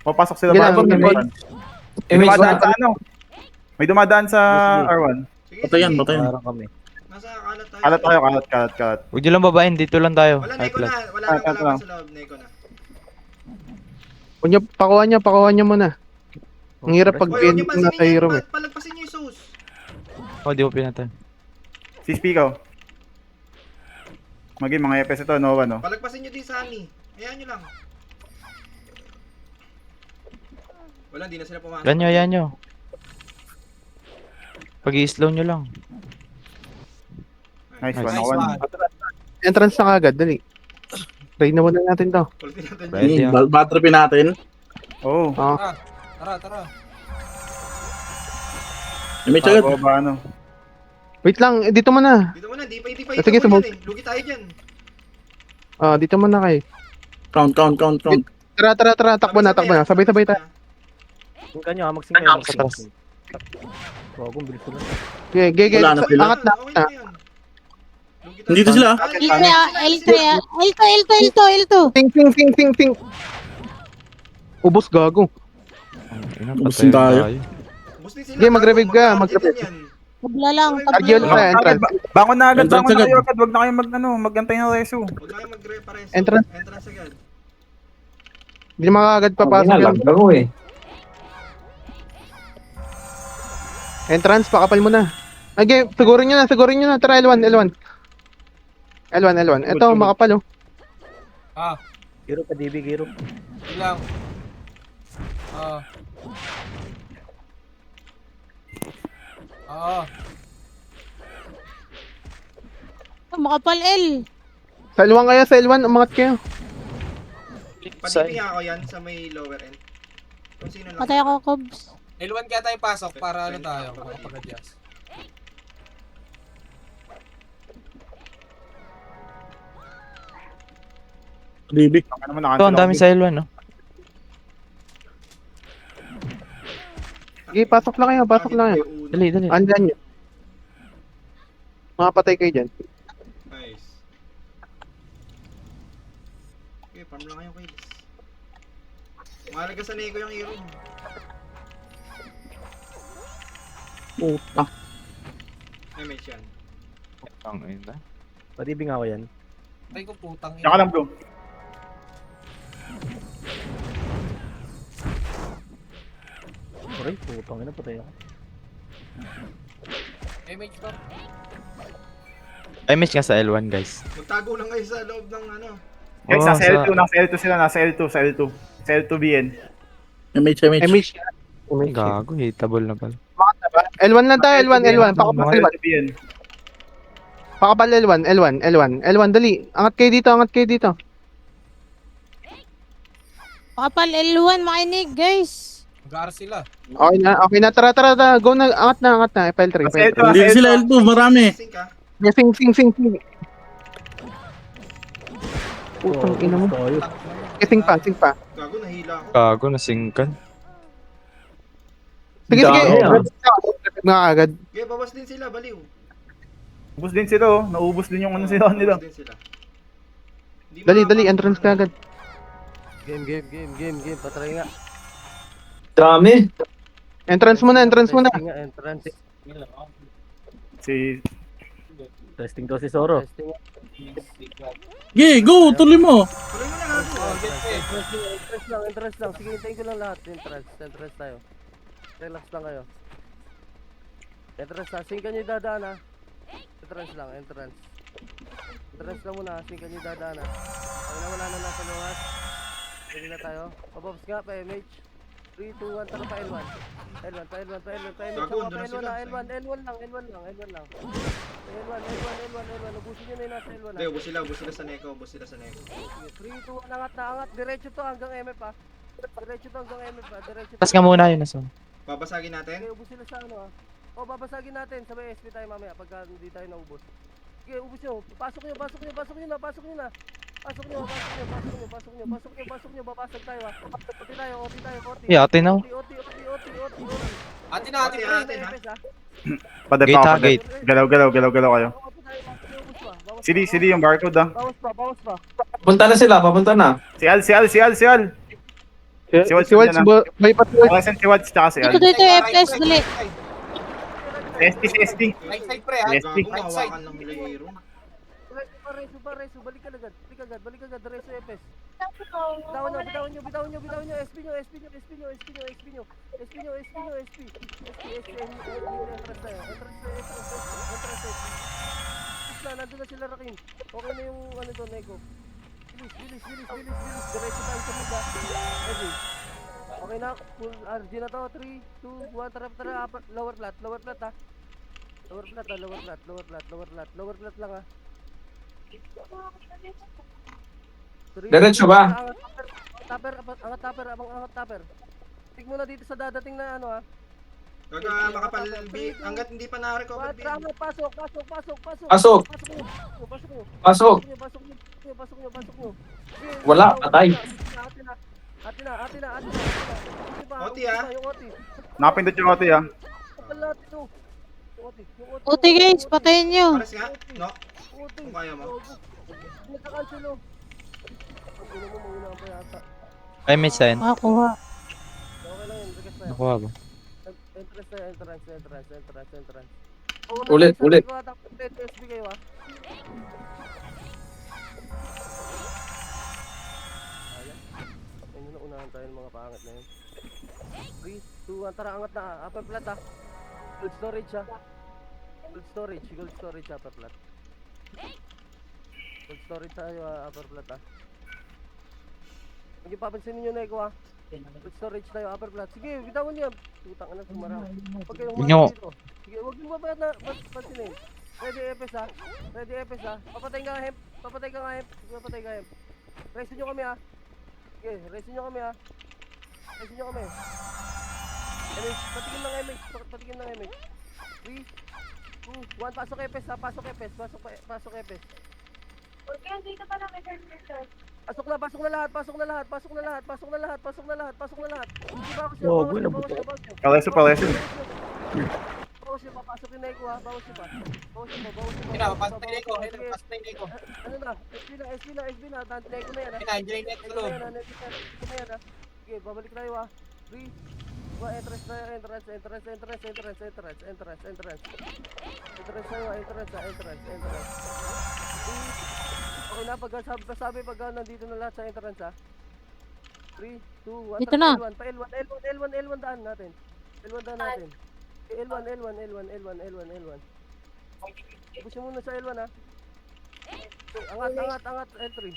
Papasok sila Sige para lang, mag-mission. May dumadaan sa ano? May dumadaan sa R1. Sige, Patayan. Parang kami. Nasa kalat tayo. Kalat. Huwag nyo lang babain. Dito lang tayo. Wala, High Neko flat. na. Wala Ah, nang kalaban lang. sa loob. Neko na. Kung nyo, pakuha nyo muna. Ang hirap pag Oy, huwag niyo nasa pansinin hero yan. eh. Palagpasin niyo yung sauce. Oh, di mo pinatay. Si Spico. Mga EPS ito, Nova, no? Palagpasin niyo din sa Ani. Ayan niyo lang. Wala, di na sila pumasok. Yan nyo. Pag-i-slow nyo lang. Nice Nice. one. Ako, Entrance na kagad, dali. Try na muna natin to. Ulitin natin. Pwede yan. Batrapin natin. Oh. Tara. May agad. Ba, ano? Wait lang, dito muna. Dito muna, di pa Sige, ito sumub- yan eh. Lugi tayo dyan. Dito muna kayo. Count. Tara, takbo na. Sabay-sabay tayo. Singkan nyo ha, magsingkan nyo. Sa taas. Gago, bilis ko lang. Gege, Wala na sila. angat na. Okay na yan. Lugi tayo. Nandito sila. L3. Ting. Ubos gago. Ubusin tayo. Ubus din sila. Sige, mag-revive ka, Mag-target mag-revive. din yan. Bugla lang. Argy ulit tayo, entrance. Bangon na agad. Entrance agad. Huwag na kayo magantay ng reso. Huwag na kayo mag-repares. Entrance. Entrance agad. Hindi naman kagad papasok yan. Entrance, pakapal mo na. Okay, siguro nyo na. Tara, L1. Ito, makapal oh. Giro pa, DB, Giro. Lang. Makapal L. Sa L1 umangat kayo. Patiping ako yan sa may lower end. Kung sino lang. Patay ako, Cobs. L1 kaya tayo pasok para ano tayo, makapag-adjust. DB. Ano mo, Ito, ang dami sa L1, no? Sige, pasok lang kayo. Dali. Andan nyo. Makapatay kayo dyan. Nice. Okay, farm lang kayo, Kids. Mahalaga sa Neko yung hero. Puta. MH yan. Ang ina. Pa-DB nga ako yan. Ay ko putang Saka lang, bro. Aray, putang ina, patay ako. MH ba? I miss nga sa L1, guys. Magtago lang kayo sa loob ng ano. Guys, Oo, nasa L2 sila. Nasa L2 BN. MH. MH. Gago, hitable na pala. L1 lang tayo, L1. Pakapal L1. BN. Pakapal L1. Dali. Angat kayo dito. Makapal L1, makinig, guys. Gar sila. Okay na, tara, go na, angat na, FL3, Kasi ito, Hindi sila L2, marami. Sink ah. Sing. Putang ina mo. Tayo. Sing pa. Gago, nahila ako. Gago, nasingkan. Sige, Dami, nga agad. Okay, bawas din sila, baliw. Ubus din sila oh. Naubos din yung ano sila nila. Bawas din sila. Hindi Dali, makakapag- entrance ka agad. Game. Patry nga. Dami. Entrance mo na. Testing nga, entrance. Si Testing to si Soro. Ge, go, tuloy mo. Tuloy mo na gago. Entrance lang. Sige, hintayin ko lang lahat. Entrance tayo. Relax lang kayo. Entrance lang. Singkan nyo yung dadaan ha. Entrance lang, entrance. Entrance lang muna. Singkan nyo yung dadaan ha. Wala na nasa luwas. Sige na tayo. Pabobs nga pa MH. 3, 2, 1, tara pa L1. L1, pa MH. Gago, Pa andun na L1 sila. na, L1 lang. L1. Ubusin nyo na yung nasa L1 Hindi, ha. ubos sila sa Neko. Sige, 3, 2, 1, angat. Diretso to hanggang MF ha. Diretso to hanggang MF ha. Tas ka muna yun, nasa. Babasagin natin. Okay, ubus sila sa ano ha. O, babasagin natin. Sabay SP tayo mamaya pagka hindi tayo naubos. Sige, ubus nyo. Pasok nyo na. Pasok nyo. Babasag tayo ha. OT tayo. Yate na. OT. Atin na, Ate, pre. ate, ha? FS ha. padep Gate ako, ha, padep. gate. Galaw kayo. OT tayo, ubus pa. Bawas CD yung barcode ah. Bawas pa. Papunta na. Si Al. Si Wads yan, May patuloy. Okay, si Wads tsaka si Al. Dito, FS, dali. ST. Right side, pre, ha? Yes, Gago, Nick. Right side. hawakan ng nila yung hero. Reso. Balik ka agad. Reso FS. Bitawan nyo. SP nyo. Nandun na sila Rakim. Okay na yung ano doon, Neko. Bilis. Diretso tayo sa mid, ha. Ready. Okay na. Full RG na to. 3, 2, 1. Tara. Apat. Lower flat, ha. Lower flat lang, ha. Diretso ba? Angat tapper. Tig mo na dito sa dadating na ano ha. Gaga, makapal, hanggat hindi pa na-recover. Angat, pasok. Pasok. Pasok. Pasok nyo. Wala, patay. Ate na. Oti, ha? Yung Oti. Nakapindot yung OT ah. Kapal natin to. Yung Oti. OT guys, patayin nyo. Pares nga, no? Oti. Kung kaya mo. Nagka-cancel o. Ang ino mo, mauna pa yata. Ay, may sign. Makakuha. Okay lang yun, request na yun. Nakuha ba? Entrance. Ulit. SB kayo ha. Ayun na, unahan tayo ng mga pangat na yun. 3, 2, 1, tara, angat na. Upper flat ha. Gold storage ha. Gold storage upper flat. Gold storage tayo ha, upper flat ha. Huwag yung papansinin nyo na ikaw ha. Gold storage tayo, upper flat. Sige, bitawan nyo yan. Tutang na, sumara. Huwag kayong Nyo. umakas dito. Sige, huwag nyo pansinin. Ready FS ha. Papatay ka nga hemp. Resto nyo kami ha. Sige, resto nyo kami. MH, patikin ng MH. 3, 2, 1, pasok FS ha. Pasok FS. Pasok na lahat. Sige, bawas nyo. Paleso. Bawas nyo pa, pasok yung Neko ha. Bawas nyo pa. Kina, papasok tayo Neko. Ano na, SB na. Neko na yan ha. Kina, engineering net sa loob. Sige, babalik tayo ha. 3, 1, entrance tayo. Okay na, sabi pag nandito na lahat sa entrance ha. 3, 2, 1, Dito na. L1 daan natin. L1. Push mo muna sa L1 ha. Angat L3.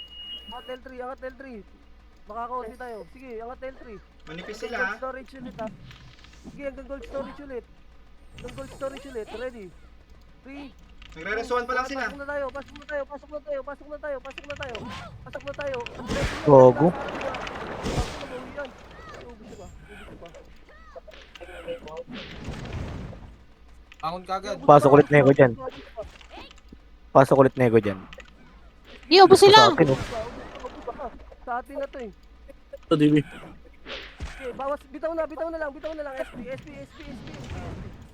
Angat L3. Makaka-OT tayo. Sige, angat L3. Manipis Hanggang sila, gold ha? storage ulit ha. Sige, hanggang gold storage ulit. Ready? 3, Nagre-resuan pa lang sila. Pasok na tayo. Gogo. Ubus pa. Bangon ka agad. Pasok ulit Neko dyan. Pasok ulit Neko dyan. Di, ubos sila. Sa akin, oh. Sa atin na to eh. Sa DB. Okay, bawas, bitaw na lang. SP.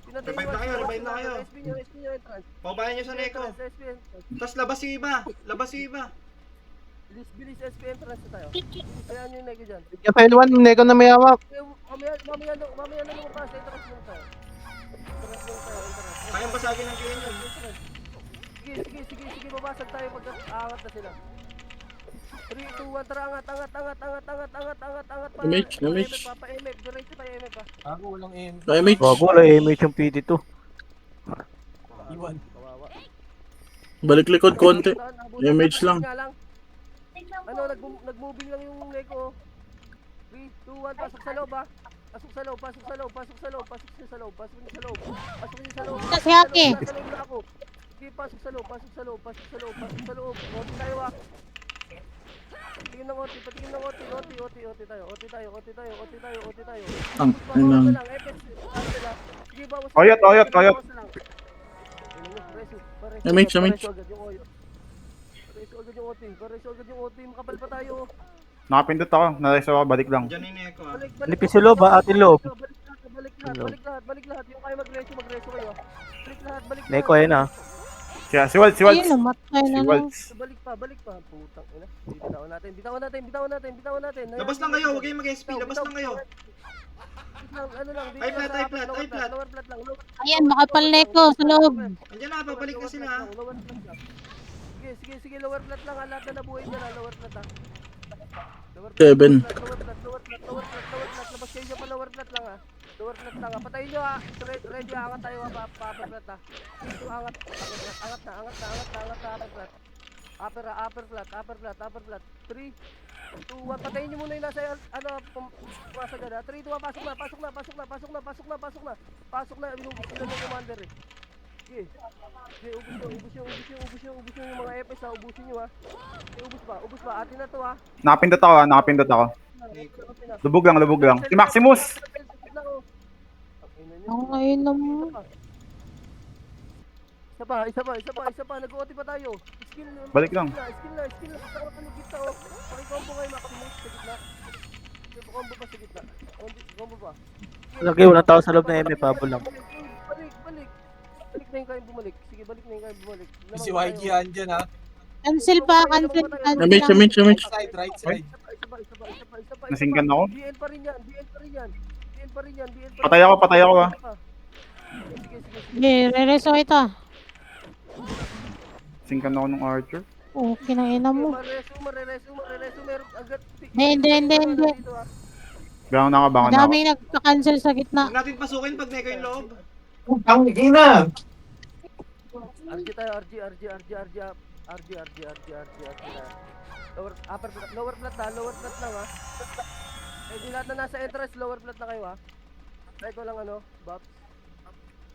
Pinatay Revive na kayo, revive na kayo. SP nyo entrance. Pabayan nyo sa Neko. SP entrance. Tapos labas yung iba. Labas yung iba. Bilis, SP entrance na tayo. Kayaan nyo yung Neko dyan. Yung L1, Neko na may hawak. Mamaya na lumabas, entrance lang tayo. Entrance. Kayang basagin ng killing yun. Sige, babasag tayo pag aangat na sila. 3, 2, 1, tara, angat. Damage. Pa-MF, diretso tayo MF pa. Ako walang aim. MH. Bago, wala image yung PD2. Iwan. Kawawa. Balik likod konti. Image lang. Ano, nag-moving lang yung Neko. 3, 2, 1, pasok sa loob ha. Pasok sa loob. Si Haki. Nasa loob na ako. Sige, pasok sa loob. Oti tayo ha. Patingin ng oti. Oti tayo. Ang Bawas inang. na lang, Apex, cancel ha. Sige, bawas na Oyot. lang. Bawas na lang. MH. Pareso agad yung oyot. Pareso agad yung oti. Makapal pa tayo. Nakapindot ako. Nareso ako. Balik lang. Diyan yung Neko. Nipis yung loob, atin loob. Balik lahat. Yung kayo magreso kayo. Balik lahat. Neko, ayun ah. Si Waltz. Ayun, namatay Si na lang. Waltz. Balik pa. Putang ina. Bitawan natin. Labas lang kayo. Huwag kayong mag-SP. Labas lang kayo. Ano lang, High flat. lower flat lang. Ayan, makapal Neko sa loob. Andiyan na. Babalik na sila. Lower flat lang. Sige, lower flat lang. Lahat na nabuhay na lang, lower flat ha. Lower flat, 7. lower flat. Labas kayo dyan pa, lower flat lang ha. Lower flat lang ha. Patayin nyo ha. Ready, angat tayo ha. Upper flat ha. Dito, angat na, upper flat. Upper flat. 3, 2, 1. Patayin nyo muna yung nasa, pumasagad ha. 3, 2, 1. Pasok na. Inubos sila ng commander eh. Sige, ubus yung mga EPS ha. Ubusin nyo ha. Ubus pa. Atin na to ha. Nakapindot ako. Lubog lang. Si Maximus. Ang ayun naman. Isa pa. Nag-OT pa tayo. Skill. Balik lang. Skill na. Basta ka pa ng gitna oh. Pakicombo kayo Maximus sa gitna. Combo pa sa gitna. Combo pa. Lagi, walang tao sa loob na MF, habol lang. Balik na yung kayong bumalik. Sige, balik na yung kayong bumalik. Si YG andyan ha. Cancel pa. MH. Side, right side. Isa pa. Nasinggan ako. DN pa rin yan. Patay ako ah. Sige. Sige, re-reso ito. Singkan ako ng Archer. Okay na ina mo. Marereso. Meron agad. Hindi. Bangon ako. Daming nagpa-cancel sa gitna. Huwag natin pasukin pag Neko yung loob. Ang ina! RG tayo, RG. Lower flat lang ha. Eh di lahat na nasa entrance, lower flat na kayo ha. Try ko lang Bob.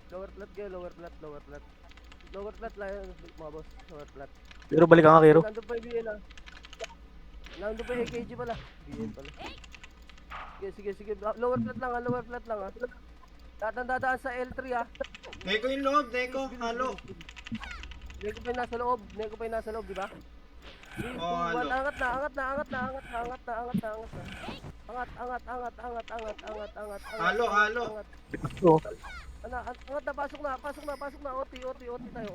Lower flat kayo, lower flat. Lower flat lang mga boss, lower flat. Pero balik ka nga, Kiro. Nandun pa yung BL ha. Nandun pa yung AKG pala. BL pala. Sige. Lower flat lang ha. Dadaan sa L3 ha. Neko yung loob. Neko. Halo. Neko pa yung nasa loob, di ba? 3, 2, 1, halo. angat na. Halo. Angat na, pasok na. OT tayo.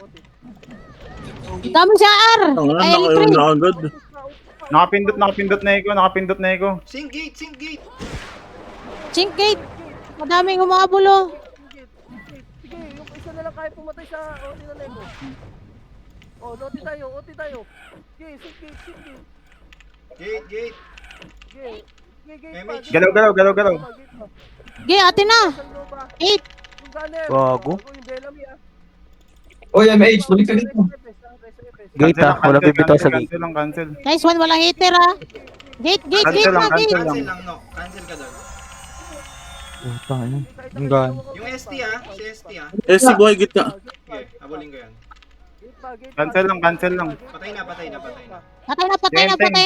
Dami sa R. Ay, Nakayo electric. na agad. Nakapindot Neko. Sing gate. Chink gate. Madaming humabulo. Sige, yung isa na lang kaya pumatay sa OT na Neko. OT tayo. Sige, sink gate. Gate. Sige, MH. Galaw. Sige, atin na. 8. Yung gunner. Gago. Yung Bellamy Oy, MH, balik ka dito. Gate ah, walang bibitaw sa gate. Cancel. Nice one, walang hitter ha. Gate na, Cancel lang. gate. Cancel lang, no. Cancel ka doon. Putang ina. Ang gaan. Yung ST ha. Si ST ha. Si buhay gitna. Okay, abulin ko yan. Cancel lang. Patay na. Patay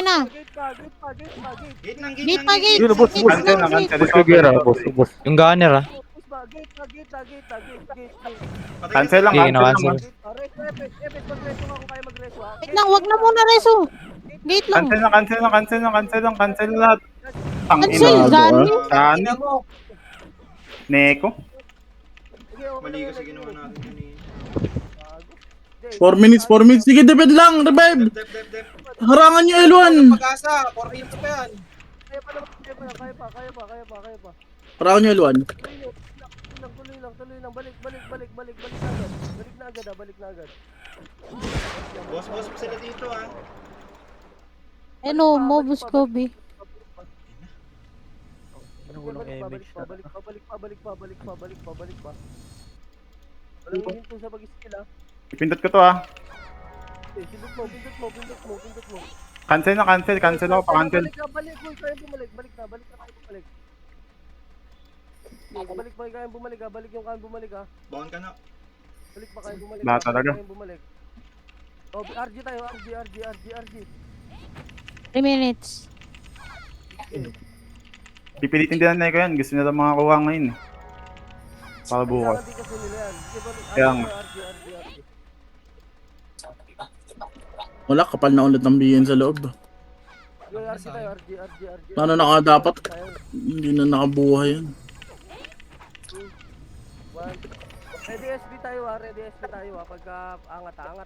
na. Gate lang. Gate pa, gate. Yun, boss. Cancel lang. Boss ko, Gira, boss. Yung gunner ah. Patay Cancel lang, Hindi, cancel lang. na-cancel. Wait lang, wag na muna reso. Gate lang. Cancel lang, cancel lang, cancel lang, cancel lang, cancel lang lahat. Cancel, Tangina. Dani. Saan? Ina mo. Neko? Mali kasi ginawa natin kanina. 4 minutes, 4 minutes. Sige, defend lang. Revive. Dep. Harangan nyo L1. Pag-asa. 4 minutes pa yan. Kaya pa. Harangan nyo L1. Tuloy lang. Balik na agad. Boss sila dito ah. Ano, Mobus Kobe. Balik pa. Walang hihinto sa pag-skill ah. Ipindot ko to ah. Pindot mo. Cancel na, cancel ako pa cancel. Balik, boy, kaya bumalik. Balik na kayo bumalik. Balik pa kayo bumalik ah. Balik yung kayo bumalik ah. Bawon ka na. Balik pa kayo bumalik. Lahat talaga. Balik kayong bumalik. Oh, RG tayo, RG. 3 minutes. Pipilitin din na ko yan. Gusto nila makakuha ngayon eh. Para bukas. Hindi kasi nila yan. Sige, balik. Kaya nga. RG. Wala, kapal na ulit ng BN sa loob. Yo, RG tayo, RG. Ano dapat? Hindi na nakabuhay yan. Ready SP tayo ah. Pagka angat upper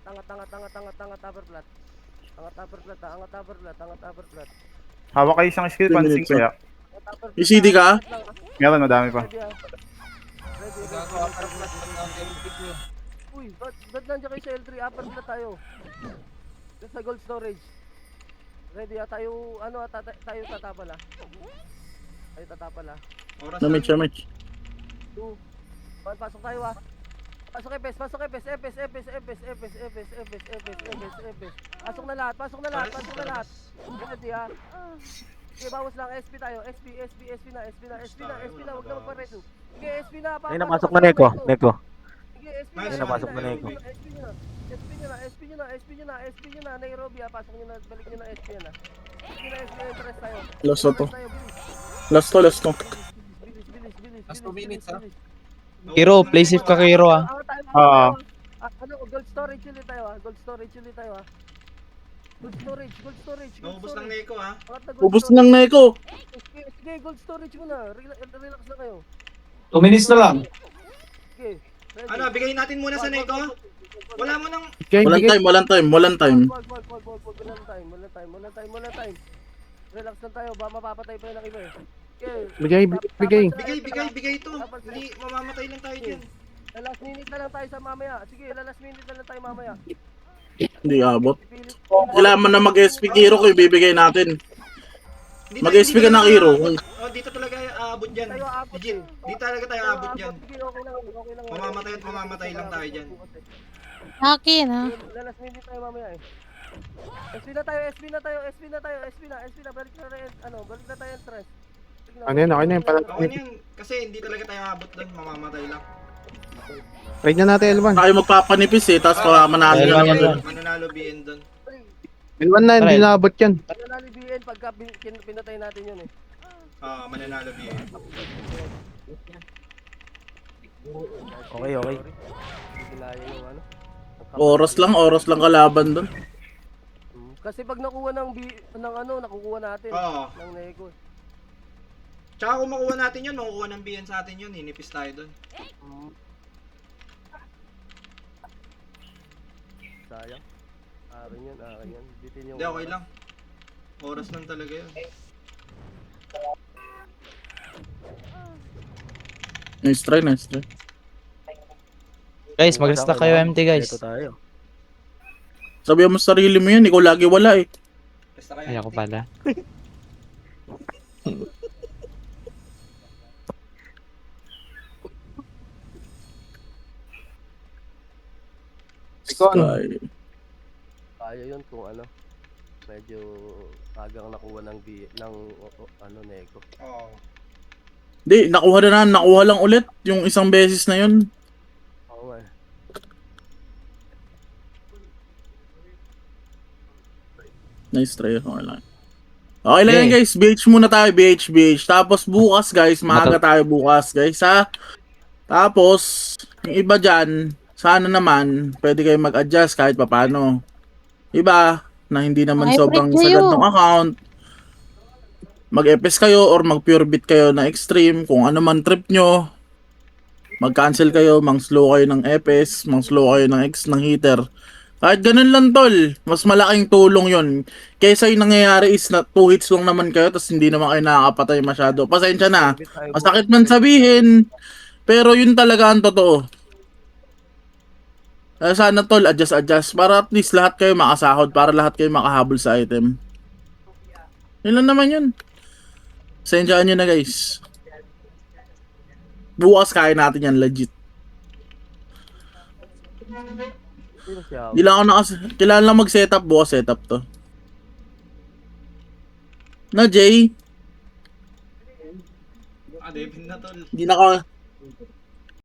flat. Angat upper flat. Hawak kayo isang skill, 10 pansing minutes, kaya. May CD ka? Meron, madami pa. Ready ah. Gagawa pa rin natin ng MPQ. Uy, ba't nandiyan kayo sa L3? Upper flat tayo. Doon sa gold storage. Ready ah, tayo tatapal ah. Oras Damage. 2. Pasok tayo ah. Pasok Epes. Pasok na lahat. Ready ah. Okay, bawas lang. SP tayo. SP na. Huwag na magpareso. Sige, SP na. Ay, napasok na Neko. Sige, SP na. Ay, napasok na Neko. SP nyo na. Nairobi ah. Pasok nyo na. Balik nyo na SP na. Interest tayo. Last na to. Interest tayo, bilis. Last to. Bilis. Last 2 minutes, ha? Hero, play safe ka kay Hero ah. Oo. Gold storage ulit tayo ah. Gold storage. Naubos lang Neko ah. Ubus ng Neko. Sige, gold storage muna. Relax na kayo. 2 minutes na lang. Sige. ready. Ano, bigayin natin muna sa Neko. Wala mo nang... Walang time. Walang time. Relax lang tayo. Ba mapapatay pa yun ang iba eh. Okay. Bigay to. Hindi, mamamatay lang tayo dyan. Last minute na lang tayo sa mamaya. Sige, last minute na lang tayo mamaya. Hindi abot. Pipilit. Kailangan mo na mag-SP Hero ko ibibigay natin. Mag-SP ka ng Hero. Oh, dito talaga aabot dyan. Tayo aabot Legit. eh. Dito talaga tayo aabot dyan. Sige, okay lang. Mamamatay lang tayo dyan. Akin, ha? Last minute tayo mamaya eh. SP na tayo. Balik na tayo entrance. Ano yan, okay na yun. Okay na yan. Kasi hindi talaga tayo aabot doon. Mamamatay lang. Try na natin L1. Tayo magpapanipis eh, tapos manalo L1 lang yan. yan. Mananalo BN doon. L1 na, hindi naabot yan. Mananalo BN pagka pinatay natin yun eh. Mananalo BN. Okay. Hindi kinaya yung ano. Oras lang kalaban doon. Kasi pag nakuha nakukuha natin Oo. ng Neko. Tsaka kung makuha natin yun, makukuha ng BN sa atin yun. Hinipis tayo doon. Sayang. Akin yan. Bitin yung Hindi, okay lang. Oras lang talaga yun. Nice try. Guys, mag-stack kayo MT guys. Ito tayo. Sabihan mo sa sarili mo yan, ikaw lagi wala eh. Basta kayo. Ay, ako pala. Sky. kaya yun kung ano. Medyo agang nakuha ng Neko. Oo. Di, nakuha lang ulit yung isang beses na yun. Oo nga. Nice try. Okay lang. Okay lang yan guys, BH muna tayo, BH. Tapos bukas guys, maaga tayo bukas guys ha. Tapos, yung iba dyan, sana naman, pwede kayo mag-adjust kahit papano. Iba, na hindi naman Hybrid sobrang kayo. sagad ng account, mag-FS kayo or mag-pure bit kayo na extreme, kung ano man trip nyo, mag-cancel kayo, mang-slow kayo ng FS, mang-slow kayo ng X ng heater. Kahit ganun lang tol, mas malaking tulong yon kaysa yung nangyayari is na 2 hits lang naman kayo tapos hindi naman kayo nakakapatay masyado. Pasensya na, masakit man sabihin, pero yun talaga ang totoo. Sana tol, adjust para at least lahat kayo makasahod, para lahat kayo makahabol sa item. Yun lang naman yun. Pasensyaan nyo na guys. Bukas kaya natin yan, legit. Sino siya? Di lang ako kailangan lang mag-setup, bukas setup to. Na Jay, Ah, Devin na tol. hindi na ako